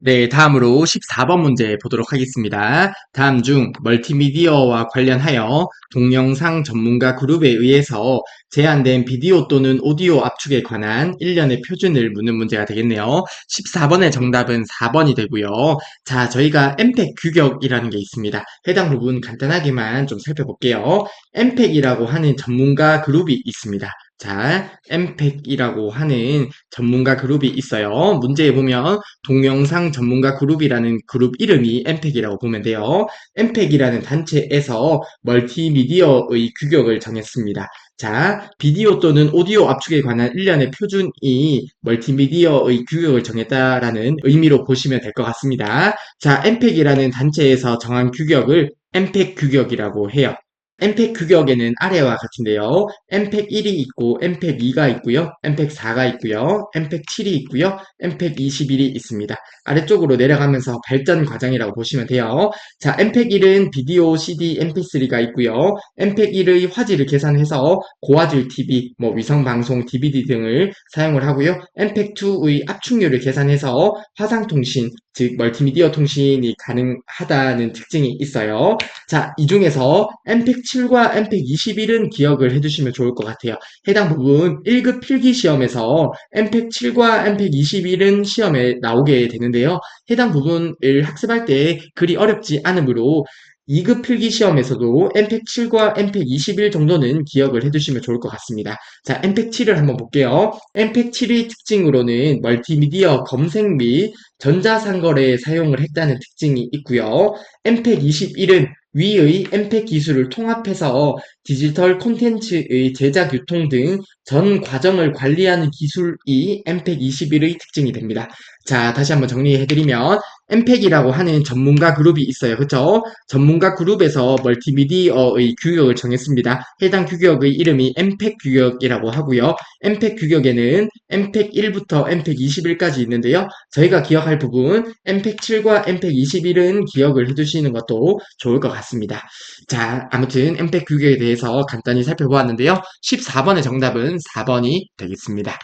네, 다음으로 14번 문제 보도록 하겠습니다. 다음 중 멀티미디어와 관련하여 동영상 전문가 그룹에 의해서 제한된 비디오 또는 오디오 압축에 관한 일련의 표준을 묻는 문제가 되겠네요. 14번의 정답은 4번이 되고요. 자, 저희가 MPEG 규격이라는 게 있습니다. 해당 부분 간단하게만 좀 살펴볼게요. MPEG이라고 하는 전문가 그룹이 있습니다. 자, MPEG이라고 하는 전문가 그룹이 있어요. 문제에 보면 동영상 전문가 그룹이라는 그룹 이름이 MPEG이라고 보면 돼요. MPEG이라는 단체에서 멀티미디어의 규격을 정했습니다. 자, 비디오 또는 오디오 압축에 관한 일련의 표준이 멀티미디어의 규격을 정했다라는 의미로 보시면 될 것 같습니다. 자, MPEG이라는 단체에서 정한 규격을 MPEG 규격이라고 해요. 엠팩 규격에는 아래와 같은데요. 엠팩 1이 있고 엠팩 2가 있고요. 엠팩 4가 있고요. 엠팩 7이 있고요. 엠팩 21이 있습니다. 아래쪽으로 내려가면서 발전 과정이라고 보시면 돼요. 자, 엠팩 1은 비디오, CD, MP3가 있고요. 엠팩 1의 화질을 계산해서 고화질 TV, 위성 방송, DVD 등을 사용을 하고요. 엠팩 2의 압축률을 계산해서 화상 통신, 즉 멀티미디어 통신이 가능하다는 특징이 있어요. 자, 이 중에서 엠팩 7과 엠팩 21은 기억을 해두시면 좋을 것 같아요. 해당 부분 1급 필기 시험에서 엠팩 7과 엠팩 21은 시험에 나오게 되는데요. 해당 부분을 학습할 때 그리 어렵지 않으므로 2급 필기 시험에서도 엠팩 7과 엠팩 21 정도는 기억을 해두시면 좋을 것 같습니다. 자, 엠팩 7을 한번 볼게요. 엠팩 7의 특징으로는 멀티미디어 검색 및 전자상거래에 사용을 했다는 특징이 있고요. 엠팩 21은 위의 엠팩 기술을 통합해서 디지털 콘텐츠의 제작, 유통 등 전 과정을 관리하는 기술이 엠팩 21의 특징이 됩니다. 자, 다시 한번 정리해드리면 엠팩이라고 하는 전문가 그룹이 있어요. 그쵸? 전문가 그룹에서 멀티미디어의 규격을 정했습니다. 해당 규격의 이름이 엠팩 규격이라고 하고요. 엠팩 규격에는 엠팩 1부터 엠팩 21까지 있는데요. 저희가 기억할 부분 엠팩 7과 엠팩 21은 기억을 해두시는 것도 좋을 것 같습니다. 자, 아무튼 엠팩 규격에 대해서 간단히 살펴보았는데요. 14번의 정답은 4번이 되겠습니다.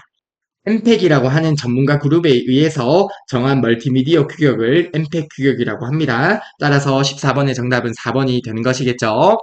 엠팩이라고 하는 전문가 그룹에 의해서 정한 멀티미디어 규격을 엠팩 규격이라고 합니다. 따라서 14번의 정답은 4번이 되는 것이겠죠.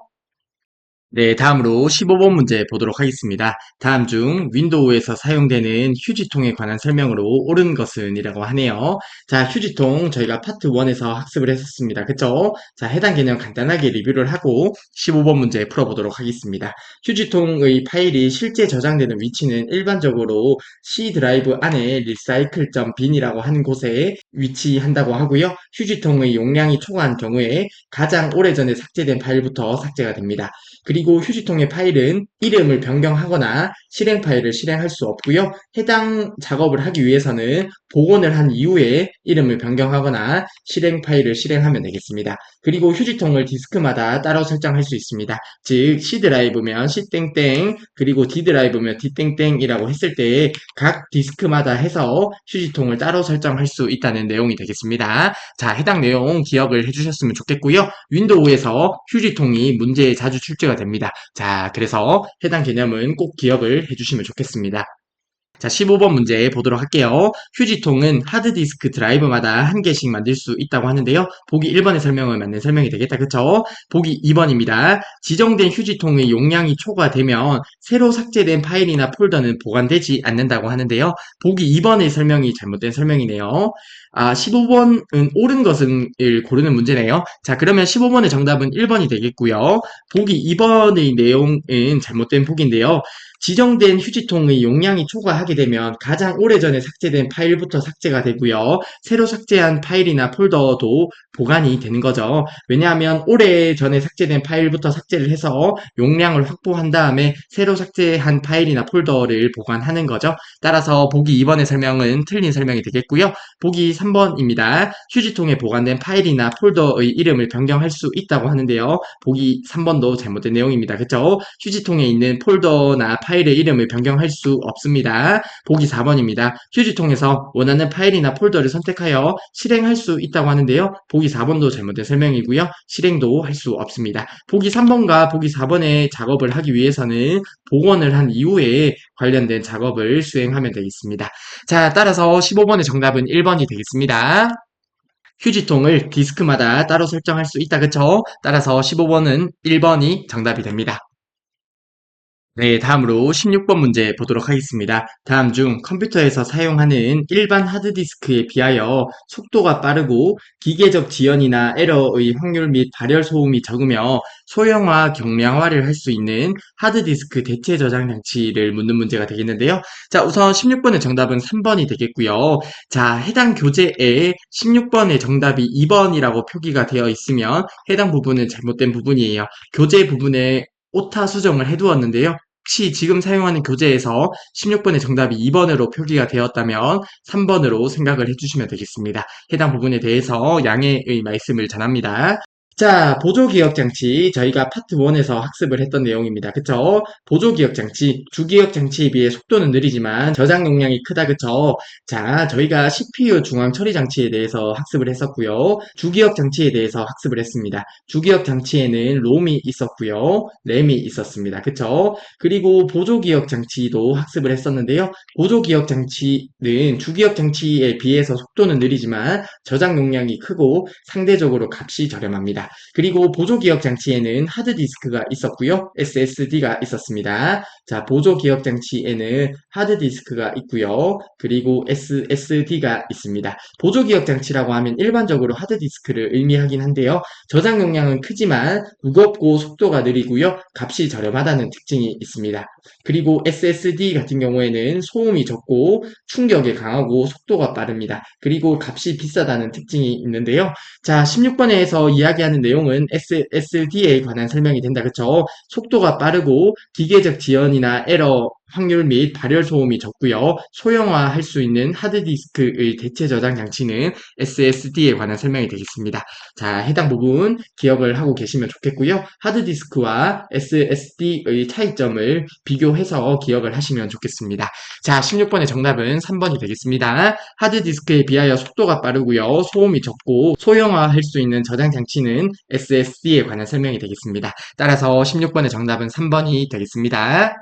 네, 다음으로 15번 문제 보도록 하겠습니다. 다음 중 윈도우에서 사용되는 휴지통에 관한 설명으로 옳은 것은 이라고 하네요. 자, 휴지통 저희가 파트 1에서 학습을 했었습니다. 그쵸? 자, 해당 개념 간단하게 리뷰를 하고 15번 문제 풀어보도록 하겠습니다. 휴지통의 파일이 실제 저장되는 위치는 일반적으로 C 드라이브 안에 recycle.bin이라고 하는 곳에 위치한다고 하고요. 휴지통의 용량이 초과한 경우에 가장 오래전에 삭제된 파일부터 삭제가 됩니다. 그리고 휴지통의 파일은 이름을 변경하거나 실행 파일을 실행할 수 없고요. 해당 작업을 하기 위해서는 복원을 한 이후에 이름을 변경하거나 실행 파일을 실행하면 되겠습니다. 그리고 휴지통을 디스크마다 따로 설정할 수 있습니다. 즉 C 드라이브면 C 땡땡 그리고 D 드라이브면 D 땡땡이라고 했을 때 각 디스크마다 해서 휴지통을 따로 설정할 수 있다는 내용이 되겠습니다. 자, 해당 내용 기억을 해주셨으면 좋겠고요. 윈도우에서 휴지통이 문제에 자주 출제가 됩니다. 자, 그래서 해당 개념은 꼭 기억을 해주시면 좋겠습니다. 자, 15번 문제 보도록 할게요. 휴지통은 하드디스크 드라이브마다 한 개씩 만들 수 있다고 하는데요. 보기 1번의 설명은 맞는 설명이 되겠다. 그쵸? 보기 2번입니다. 지정된 휴지통의 용량이 초과되면 새로 삭제된 파일이나 폴더는 보관되지 않는다고 하는데요. 보기 2번의 설명이 잘못된 설명이네요. 아, 15번은 옳은 것을 고르는 문제네요. 자, 그러면 15번의 정답은 1번이 되겠고요. 보기 2번의 내용은 잘못된 보기인데요. 지정된 휴지통의 용량이 초과하게 되면 가장 오래전에 삭제된 파일부터 삭제가 되고요. 새로 삭제한 파일이나 폴더도 보관이 되는 거죠. 왜냐하면 오래전에 삭제된 파일부터 삭제를 해서 용량을 확보한 다음에 새로 삭제한 파일이나 폴더를 보관하는 거죠. 따라서 보기 2번의 설명은 틀린 설명이 되겠고요. 보기 3번입니다. 휴지통에 보관된 파일이나 폴더의 이름을 변경할 수 있다고 하는데요. 보기 3번도 잘못된 내용입니다. 그쵸? 휴지통에 있는 폴더나 파일의 이름을 변경할 수 없습니다. 보기 4번입니다. 휴지통에서 원하는 파일이나 폴더를 선택하여 실행할 수 있다고 하는데요. 보기 4번도 잘못된 설명이고요. 실행도 할 수 없습니다. 보기 3번과 보기 4번의 작업을 하기 위해서는 복원을 한 이후에 관련된 작업을 수행하면 되겠습니다. 자, 따라서 15번의 정답은 1번이 되겠습니다. 휴지통을 디스크마다 따로 설정할 수 있다. 그쵸? 따라서 15번은 1번이 정답이 됩니다. 네, 다음으로 16번 문제 보도록 하겠습니다. 다음 중 컴퓨터에서 사용하는 일반 하드디스크에 비하여 속도가 빠르고 기계적 지연이나 에러의 확률 및 발열 소음이 적으며 소형화, 경량화를 할 수 있는 하드디스크 대체 저장 장치를 묻는 문제가 되겠는데요. 자, 우선 16번의 정답은 3번이 되겠고요. 자, 해당 교재에 16번의 정답이 2번이라고 표기가 되어 있으면 해당 부분은 잘못된 부분이에요. 교재 부분에 오타 수정을 해두었는데요. 혹시 지금 사용하는 교재에서 16번의 정답이 2번으로 표기가 되었다면 3번으로 생각을 해주시면 되겠습니다. 해당 부분에 대해서 양해의 말씀을 전합니다. 자, 보조기억장치. 저희가 파트 1에서 학습을 했던 내용입니다. 그쵸? 보조기억장치. 주기억장치에 비해 속도는 느리지만 저장 용량이 크다. 그쵸? 자, 저희가 CPU 중앙처리장치에 대해서 학습을 했었고요. 주기억장치에 대해서 학습을 했습니다. 주기억장치에는 롬이 있었고요. 램이 있었습니다. 그쵸? 그리고 보조기억장치도 학습을 했었는데요. 보조기억장치는 주기억장치에 비해서 속도는 느리지만 저장 용량이 크고 상대적으로 값이 저렴합니다. 그리고 보조기억 장치에는 하드디스크가 있었고요. SSD가 있었습니다. 자, 보조기억 장치에는 하드디스크가 있고요. 그리고 SSD가 있습니다. 보조기억 장치라고 하면 일반적으로 하드디스크를 의미하긴 한데요. 저장 용량은 크지만 무겁고 속도가 느리고요. 값이 저렴하다는 특징이 있습니다. 그리고 SSD 같은 경우에는 소음이 적고 충격에 강하고 속도가 빠릅니다. 그리고 값이 비싸다는 특징이 있는데요. 자, 16번에서 이야기하는 내용은 SSD에 관한 설명이 된다. 그쵸? 속도가 빠르고 기계적 지연이나 에러 확률 및 발열 소음이 적고요. 소형화할 수 있는 하드디스크의 대체 저장 장치는 SSD에 관한 설명이 되겠습니다. 자, 해당 부분 기억을 하고 계시면 좋겠고요. 하드디스크와 SSD의 차이점을 비교해서 기억을 하시면 좋겠습니다. 자, 16번의 정답은 3번이 되겠습니다. 하드디스크에 비하여 속도가 빠르고요. 소음이 적고 소형화할 수 있는 저장 장치는 SSD에 관한 설명이 되겠습니다. 따라서 16번의 정답은 3번이 되겠습니다.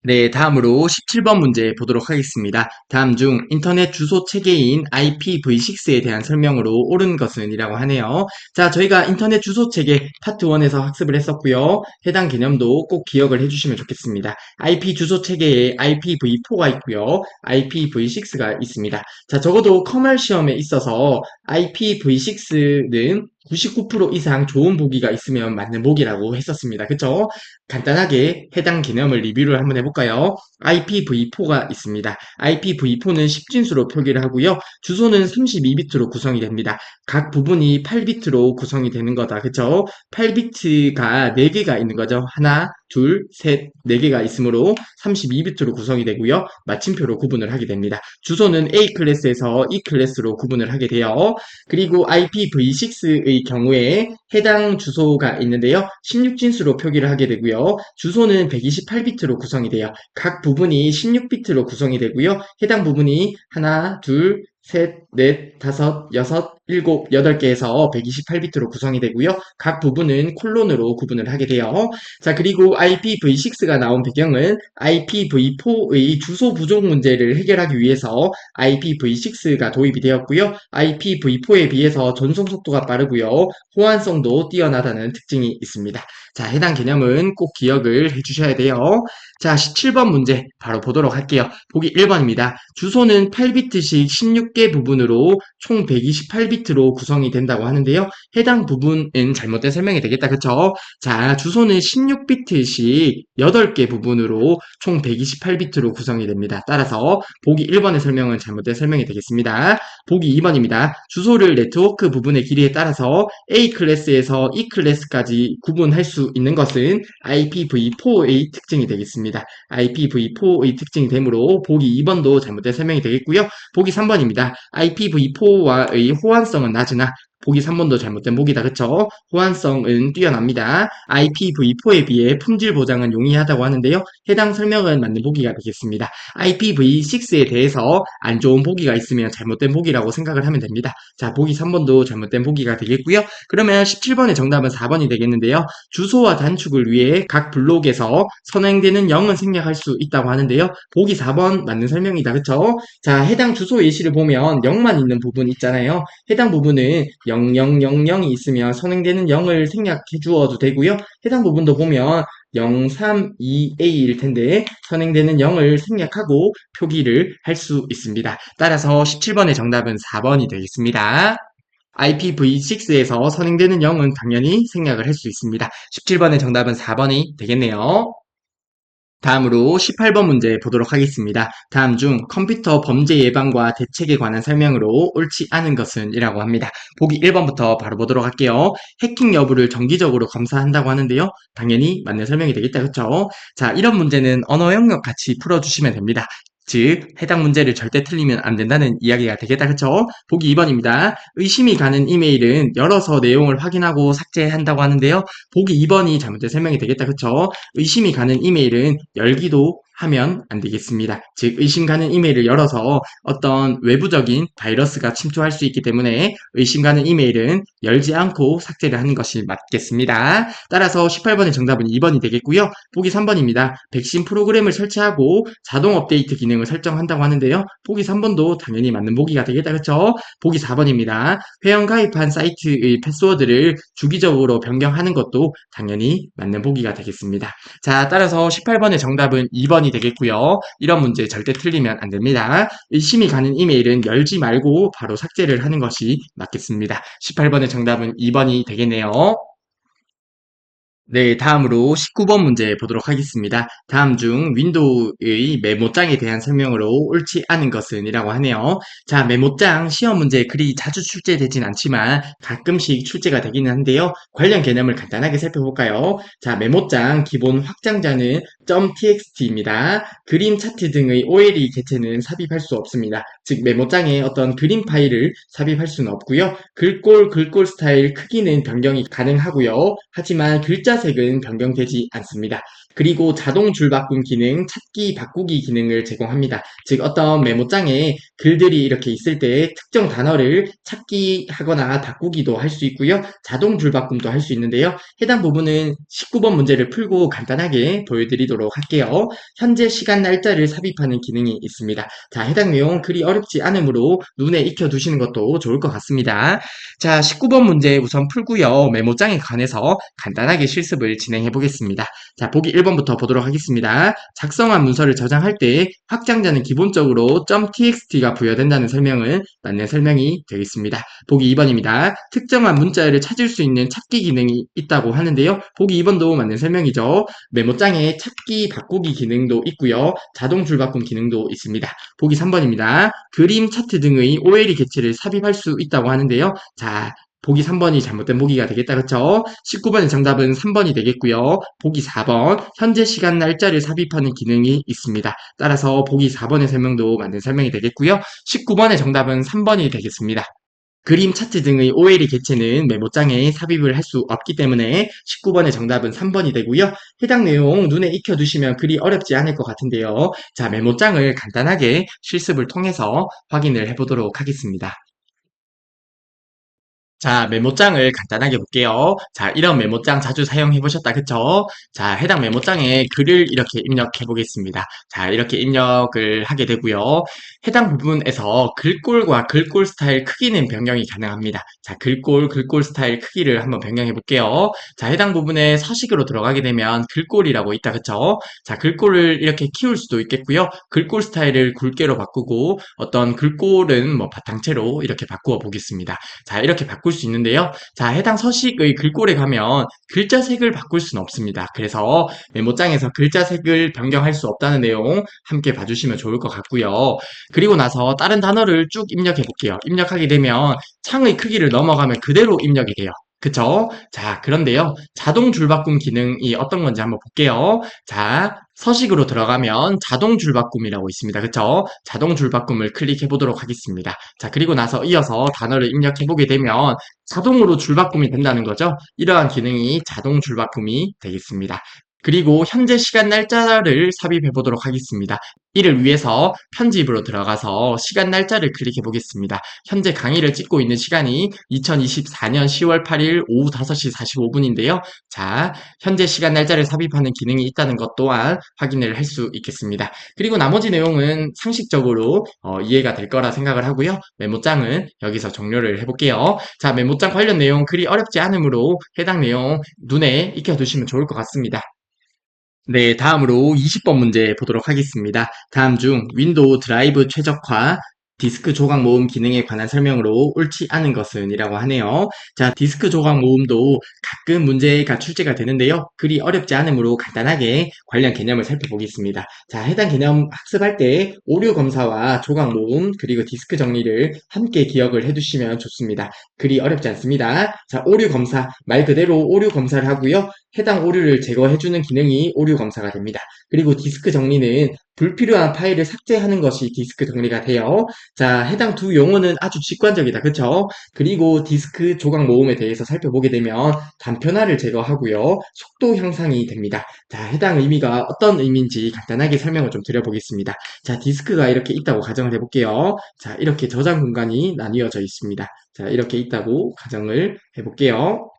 네, 다음으로 17번 문제 보도록 하겠습니다. 다음 중 인터넷 주소 체계인 IPv6에 대한 설명으로 옳은 것은 이라고 하네요. 자, 저희가 인터넷 주소 체계 파트 1에서 학습을 했었고요. 해당 개념도 꼭 기억을 해주시면 좋겠습니다. IP 주소 체계에 IPv4가 있고요. IPv6가 있습니다. 자, 적어도 커멀 시험에 있어서 IPv6는 99% 이상 좋은 보기가 있으면 맞는 보기라고 했었습니다. 그쵸? 간단하게 해당 개념을 리뷰를 한번 해볼까요? IPv4가 있습니다. IPv4는 10진수로 표기를 하고요. 주소는 32비트로 구성이 됩니다. 각 부분이 8비트로 구성이 되는 거다. 그쵸? 8비트가 4개가 있는 거죠. 하나, 둘, 셋, 4개가 있으므로 32비트로 구성이 되고요. 마침표로 구분을 하게 됩니다. 주소는 A 클래스에서 E 클래스로 구분을 하게 돼요. 그리고 IPv6의 경우에 해당 주소가 있는데요. 16진수로 표기를 하게 되고요. 주소는 128비트로 구성이 돼요. 각 부분이 16비트로 구성이 되고요. 해당 부분이 하나, 둘, 셋, 넷, 다섯, 여섯, 일곱, 여덟 개에서 128비트로 구성이 되고요. 각 부분은 콜론으로 구분을 하게 돼요. 자, 그리고 IPv6가 나온 배경은 IPv4의 주소 부족 문제를 해결하기 위해서 IPv6가 도입이 되었고요. IPv4에 비해서 전송 속도가 빠르고요. 호환성도 뛰어나다는 특징이 있습니다. 자, 해당 개념은 꼭 기억을 해주셔야 돼요. 자, 17번 문제 바로 보도록 할게요. 보기 1번입니다. 주소는 8비트씩 16개 부분으로 총 128비트로 구성이 된다고 하는데요. 해당 부분은 잘못된 설명이 되겠다. 그쵸? 자, 주소는 16비트씩 8개 부분으로 총 128비트로 구성이 됩니다. 따라서 보기 1번의 설명은 잘못된 설명이 되겠습니다. 보기 2번입니다. 주소를 네트워크 부분의 길이에 따라서 A 클래스에서 E 클래스까지 구분할 수 있는 것은 IPv4의 특징이 되겠습니다. IPv4의 특징이 되므로 보기 2번도 잘못된 설명이 되겠고요. 보기 3번입니다. IPv4와의 호환성은 낮으나 보기 3번도 잘못된 보기다. 그쵸? 호환성은 뛰어납니다. IPv4에 비해 품질 보장은 용이하다고 하는데요. 해당 설명은 맞는 보기가 되겠습니다. IPv6에 대해서 안 좋은 보기가 있으면 잘못된 보기라고 생각을 하면 됩니다. 자, 보기 3번도 잘못된 보기가 되겠고요. 그러면 17번의 정답은 4번이 되겠는데요. 주소와 단축을 위해 각 블록에서 선행되는 0은 생략할 수 있다고 하는데요. 보기 4번 맞는 설명이다. 그쵸? 자, 해당 주소 예시를 보면 0만 있는 부분 있잖아요. 해당 부분은 0000이 있으면 선행되는 0을 생략해 주어도 되고요. 해당 부분도 보면 032A일 텐데 선행되는 0을 생략하고 표기를 할 수 있습니다. 따라서 17번의 정답은 4번이 되겠습니다. IPv6에서 선행되는 0은 당연히 생략을 할 수 있습니다. 17번의 정답은 4번이 되겠네요. 다음으로 18번 문제 보도록 하겠습니다. 다음 중 컴퓨터 범죄 예방과 대책에 관한 설명으로 옳지 않은 것은 이라고 합니다. 보기 1번부터 바로 보도록 할게요. 해킹 여부를 정기적으로 검사한다고 하는데요. 당연히 맞는 설명이 되겠다. 그쵸? 자, 이런 문제는 언어 영역 같이 풀어주시면 됩니다. 즉, 해당 문제를 절대 틀리면 안 된다는 이야기가 되겠다. 그쵸? 보기 2번입니다. 의심이 가는 이메일은 열어서 내용을 확인하고 삭제한다고 하는데요. 보기 2번이 잘못된 설명이 되겠다. 그쵸? 의심이 가는 이메일은 열기도 하면 안 되겠습니다. 즉, 의심 가는 이메일을 열어서 어떤 외부적인 바이러스가 침투할 수 있기 때문에 의심 가는 이메일은 열지 않고 삭제를 하는 것이 맞겠습니다. 따라서 18번의 정답은 2번이 되겠고요. 보기 3번입니다. 백신 프로그램을 설치하고 자동 업데이트 기능을 설정한다고 하는데요. 보기 3번도 당연히 맞는 보기가 되겠다. 그렇죠? 보기 4번입니다. 회원 가입한 사이트의 패스워드를 주기적으로 변경하는 것도 당연히 맞는 보기가 되겠습니다. 자, 따라서 18번의 정답은 2번이 되겠고요. 이런 문제 절대 틀리면 안 됩니다. 의심이 가는 이메일은 열지 말고 바로 삭제를 하는 것이 맞겠습니다. 18번의 정답은 2번이 되겠네요. 네, 다음으로 19번 문제 보도록 하겠습니다. 다음 중 윈도우의 메모장에 대한 설명으로 옳지 않은 것은 이라고 하네요. 자, 메모장 시험 문제에 그리 자주 출제되진 않지만 가끔씩 출제가 되기는 한데요. 관련 개념을 간단하게 살펴볼까요? 자, 메모장 기본 확장자는 .txt입니다. 그림 차트 등의 OLE 개체는 삽입할 수 없습니다. 즉, 메모장에 어떤 그림 파일을 삽입할 수는 없고요. 글꼴 스타일 크기는 변경이 가능하고요. 하지만 글자색은 변경되지 않습니다. 그리고 자동 줄바꿈 기능, 찾기 바꾸기 기능을 제공합니다. 즉 어떤 메모장에 글들이 이렇게 있을 때 특정 단어를 찾기 하거나 바꾸기도 할 수 있고요. 자동 줄바꿈도 할 수 있는데요. 해당 부분은 19번 문제를 풀고 간단하게 보여드리도록 할게요. 현재 시간 날짜를 삽입하는 기능이 있습니다. 자, 해당 내용 그리 어렵지 않으므로 눈에 익혀두시는 것도 좋을 것 같습니다. 자, 19번 문제 우선 풀고요. 메모장에 관해서 간단하게 실습을 진행해 보겠습니다. 자, 보기 1번부터 보도록 하겠습니다. 작성한 문서를 저장할 때 확장자는 기본적으로 .txt가 부여된다는 설명은 맞는 설명이 되겠습니다. 보기 2번입니다. 특정한 문자를 찾을 수 있는 찾기 기능이 있다고 하는데요. 보기 2번도 맞는 설명이죠. 메모장에 찾기 바꾸기 기능도 있고요. 자동 줄바꿈 기능도 있습니다. 보기 3번입니다. 그림 차트 등의 OLE 개체를 삽입할 수 있다고 하는데요. 자, 보기 3번이 잘못된 보기가 되겠다. 그쵸? 19번의 정답은 3번이 되겠고요. 보기 4번, 현재 시간 날짜를 삽입하는 기능이 있습니다. 따라서 보기 4번의 설명도 맞는 설명이 되겠고요. 19번의 정답은 3번이 되겠습니다. 그림 차트 등의 OLE 개체는 메모장에 삽입을 할 수 없기 때문에 19번의 정답은 3번이 되고요. 해당 내용 눈에 익혀두시면 그리 어렵지 않을 것 같은데요. 자, 메모장을 간단하게 실습을 통해서 확인을 해보도록 하겠습니다. 자, 메모장을 간단하게 볼게요. 자, 이런 메모장 자주 사용해 보셨다, 그쵸? 자, 해당 메모장에 글을 이렇게 입력해 보겠습니다. 자, 이렇게 입력을 하게 되고요. 해당 부분에서 글꼴과 글꼴 스타일 크기는 변경이 가능합니다. 자, 글꼴 스타일 크기를 한번 변경해 볼게요. 자, 해당 부분에 서식으로 들어가게 되면 글꼴이라고 있다, 그쵸? 자, 글꼴을 이렇게 키울 수도 있겠고요. 글꼴 스타일을 굵게로 바꾸고 어떤 글꼴은 뭐 바탕체로 이렇게 바꾸어 보겠습니다. 자, 이렇게 바꿀 수 있는데요. 자, 해당 서식의 글꼴에 가면 글자색을 바꿀 수는 없습니다. 그래서 메모장에서 글자색을 변경할 수 없다는 내용 함께 봐주시면 좋을 것 같고요. 그리고 나서 다른 단어를 쭉 입력해 볼게요. 입력하게 되면 창의 크기를 넘어가면 그대로 입력이 돼요. 그쵸? 자, 그런데요. 자동 줄바꿈 기능이 어떤 건지 한번 볼게요. 자, 서식으로 들어가면 자동 줄바꿈이라고 있습니다. 그쵸? 자동 줄바꿈을 클릭해 보도록 하겠습니다. 자, 그리고 나서 이어서 단어를 입력해 보게 되면 자동으로 줄바꿈이 된다는 거죠. 이러한 기능이 자동 줄바꿈이 되겠습니다. 그리고 현재 시간 날짜를 삽입해 보도록 하겠습니다. 이를 위해서 편집으로 들어가서 시간 날짜를 클릭해 보겠습니다. 현재 강의를 찍고 있는 시간이 2024년 10월 8일 오후 5시 45분인데요. 자, 현재 시간 날짜를 삽입하는 기능이 있다는 것 또한 확인을 할 수 있겠습니다. 그리고 나머지 내용은 상식적으로 이해가 될 거라 생각을 하고요. 메모장은 여기서 종료를 해볼게요. 자, 메모장 관련 내용 그리 어렵지 않으므로 해당 내용 눈에 익혀두시면 좋을 것 같습니다. 네, 다음으로 20번 문제 보도록 하겠습니다. 다음 중 윈도우 드라이브 최적화, 디스크 조각 모음 기능에 관한 설명으로 옳지 않은 것은 이라고 하네요. 자, 디스크 조각 모음도 가끔 문제가 출제가 되는데요. 그리 어렵지 않으므로 간단하게 관련 개념을 살펴보겠습니다. 자, 해당 개념 학습할 때 오류 검사와 조각 모음 그리고 디스크 정리를 함께 기억을 해두시면 좋습니다. 그리 어렵지 않습니다. 자, 오류 검사, 말 그대로 오류 검사를 하고요. 해당 오류를 제거해주는 기능이 오류 검사가 됩니다. 그리고 디스크 정리는 불필요한 파일을 삭제하는 것이 디스크 정리가 돼요. 자, 해당 두 용어는 아주 직관적이다. 그쵸? 그리고 디스크 조각 모음에 대해서 살펴보게 되면 단편화를 제거하고요. 속도 향상이 됩니다. 자, 해당 의미가 어떤 의미인지 간단하게 설명을 좀 드려보겠습니다. 자, 디스크가 이렇게 있다고 가정을 해볼게요. 자, 이렇게 저장 공간이 나뉘어져 있습니다. 자, 이렇게 있다고 가정을 해볼게요.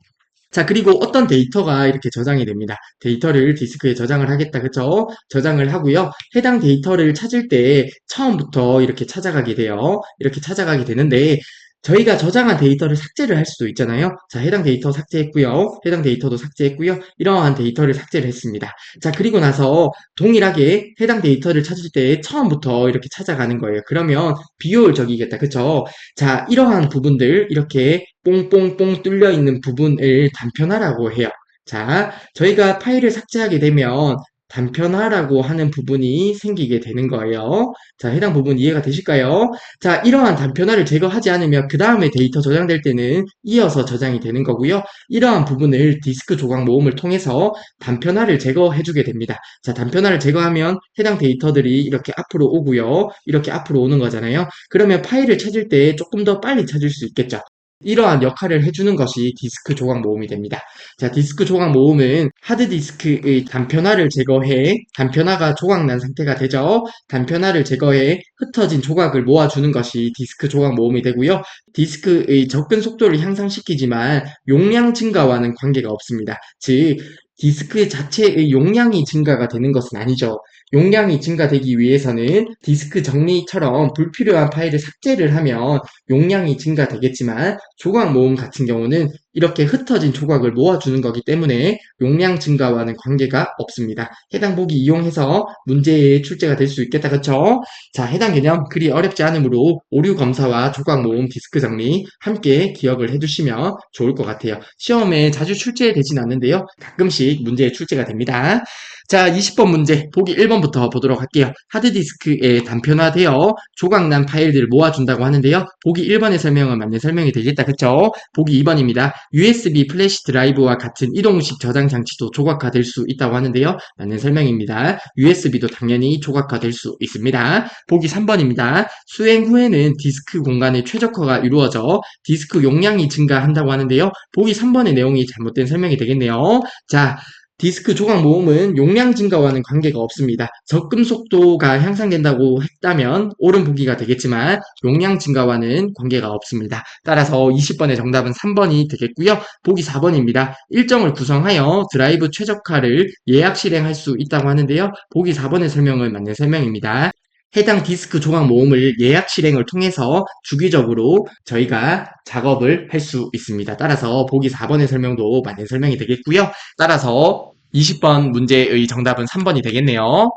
자, 그리고 어떤 데이터가 이렇게 저장이 됩니다. 데이터를 디스크에 저장을 하겠다. 그쵸? 저장을 하고요. 해당 데이터를 찾을 때 처음부터 이렇게 찾아가게 돼요. 이렇게 찾아가게 되는데 저희가 저장한 데이터를 삭제를 할 수도 있잖아요. 자, 해당 데이터 삭제했고요. 해당 데이터도 삭제했고요. 이러한 데이터를 삭제를 했습니다. 자, 그리고 나서 동일하게 해당 데이터를 찾을 때 처음부터 이렇게 찾아가는 거예요. 그러면 비효율적이겠다. 그쵸? 자, 이러한 부분들 이렇게 뽕뽕뽕 뚫려 있는 부분을 단편화라고 해요. 자, 저희가 파일을 삭제하게 되면 단편화라고 하는 부분이 생기게 되는 거예요. 자, 해당 부분 이해가 되실까요? 자, 이러한 단편화를 제거하지 않으면 그 다음에 데이터 저장될 때는 이어서 저장이 되는 거고요. 이러한 부분을 디스크 조각 모음을 통해서 단편화를 제거해주게 됩니다. 자, 단편화를 제거하면 해당 데이터들이 이렇게 앞으로 오고요. 이렇게 앞으로 오는 거잖아요. 그러면 파일을 찾을 때 조금 더 빨리 찾을 수 있겠죠. 이러한 역할을 해주는 것이 디스크 조각 모음이 됩니다. 자, 디스크 조각 모음은 하드디스크의 단편화를 제거해 단편화가 조각난 상태가 되죠. 단편화를 제거해 흩어진 조각을 모아주는 것이 디스크 조각 모음이 되고요. 디스크의 접근 속도를 향상시키지만 용량 증가와는 관계가 없습니다. 즉, 디스크 자체의 용량이 증가가 되는 것은 아니죠. 용량이 증가되기 위해서는 디스크 정리처럼 불필요한 파일을 삭제를 하면 용량이 증가되겠지만 조각 모음 같은 경우는 이렇게 흩어진 조각을 모아주는 거기 때문에 용량 증가와는 관계가 없습니다. 해당 보기 이용해서 문제에 출제가 될 수 있겠다. 그쵸? 자, 해당 개념 그리 어렵지 않으므로 오류 검사와 조각 모음 디스크 정리 함께 기억을 해두시면 좋을 것 같아요. 시험에 자주 출제되진 않는데요. 가끔씩 문제에 출제가 됩니다. 자, 20번 문제 보기 1번부터 보도록 할게요. 하드디스크에 단편화되어 조각난 파일들을 모아준다고 하는데요. 보기 1번의 설명은 맞는 설명이 되겠다. 그쵸? 보기 2번입니다. USB 플래시 드라이브와 같은 이동식 저장 장치도 조각화될 수 있다고 하는데요. 맞는 설명입니다. USB도 당연히 조각화될 수 있습니다. 보기 3번입니다. 수행 후에는 디스크 공간의 최적화가 이루어져 디스크 용량이 증가한다고 하는데요. 보기 3번의 내용이 잘못된 설명이 되겠네요. 자, 디스크 조각 모음은 용량 증가와는 관계가 없습니다. 접근 속도가 향상된다고 했다면 옳은 보기가 되겠지만 용량 증가와는 관계가 없습니다. 따라서 20번의 정답은 3번이 되겠고요. 보기 4번입니다. 일정을 구성하여 드라이브 최적화를 예약 실행할 수 있다고 하는데요. 보기 4번의 설명은 맞는 설명입니다. 해당 디스크 조각 모음을 예약 실행을 통해서 주기적으로 저희가 작업을 할 수 있습니다. 따라서 보기 4번의 설명도 맞는 설명이 되겠고요. 따라서 20번 문제의 정답은 3번이 되겠네요.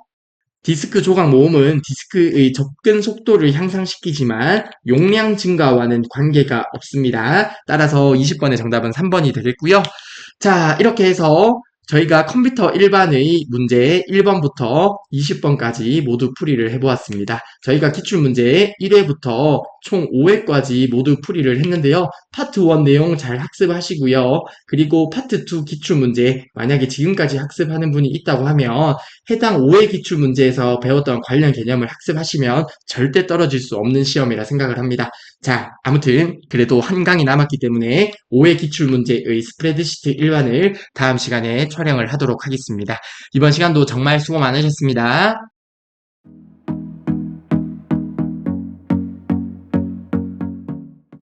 디스크 조각 모음은 디스크의 접근 속도를 향상시키지만 용량 증가와는 관계가 없습니다. 따라서 20번의 정답은 3번이 되겠고요. 자, 이렇게 해서 저희가 컴퓨터 일반의 문제 1번부터 20번까지 모두 풀이를 해보았습니다. 저희가 기출문제 1회부터 총 5회까지 모두 풀이를 했는데요. 파트 1 내용 잘 학습하시고요. 그리고 파트 2 기출문제 만약에 지금까지 학습하는 분이 있다고 하면 해당 5회 기출문제에서 배웠던 관련 개념을 학습하시면 절대 떨어질 수 없는 시험이라 생각을 합니다. 자, 아무튼 그래도 한 강이 남았기 때문에 5회 기출문제의 스프레드시트 일반을 다음 시간에 촬영을 하도록 하겠습니다. 이번 시간도 정말 수고 많으셨습니다.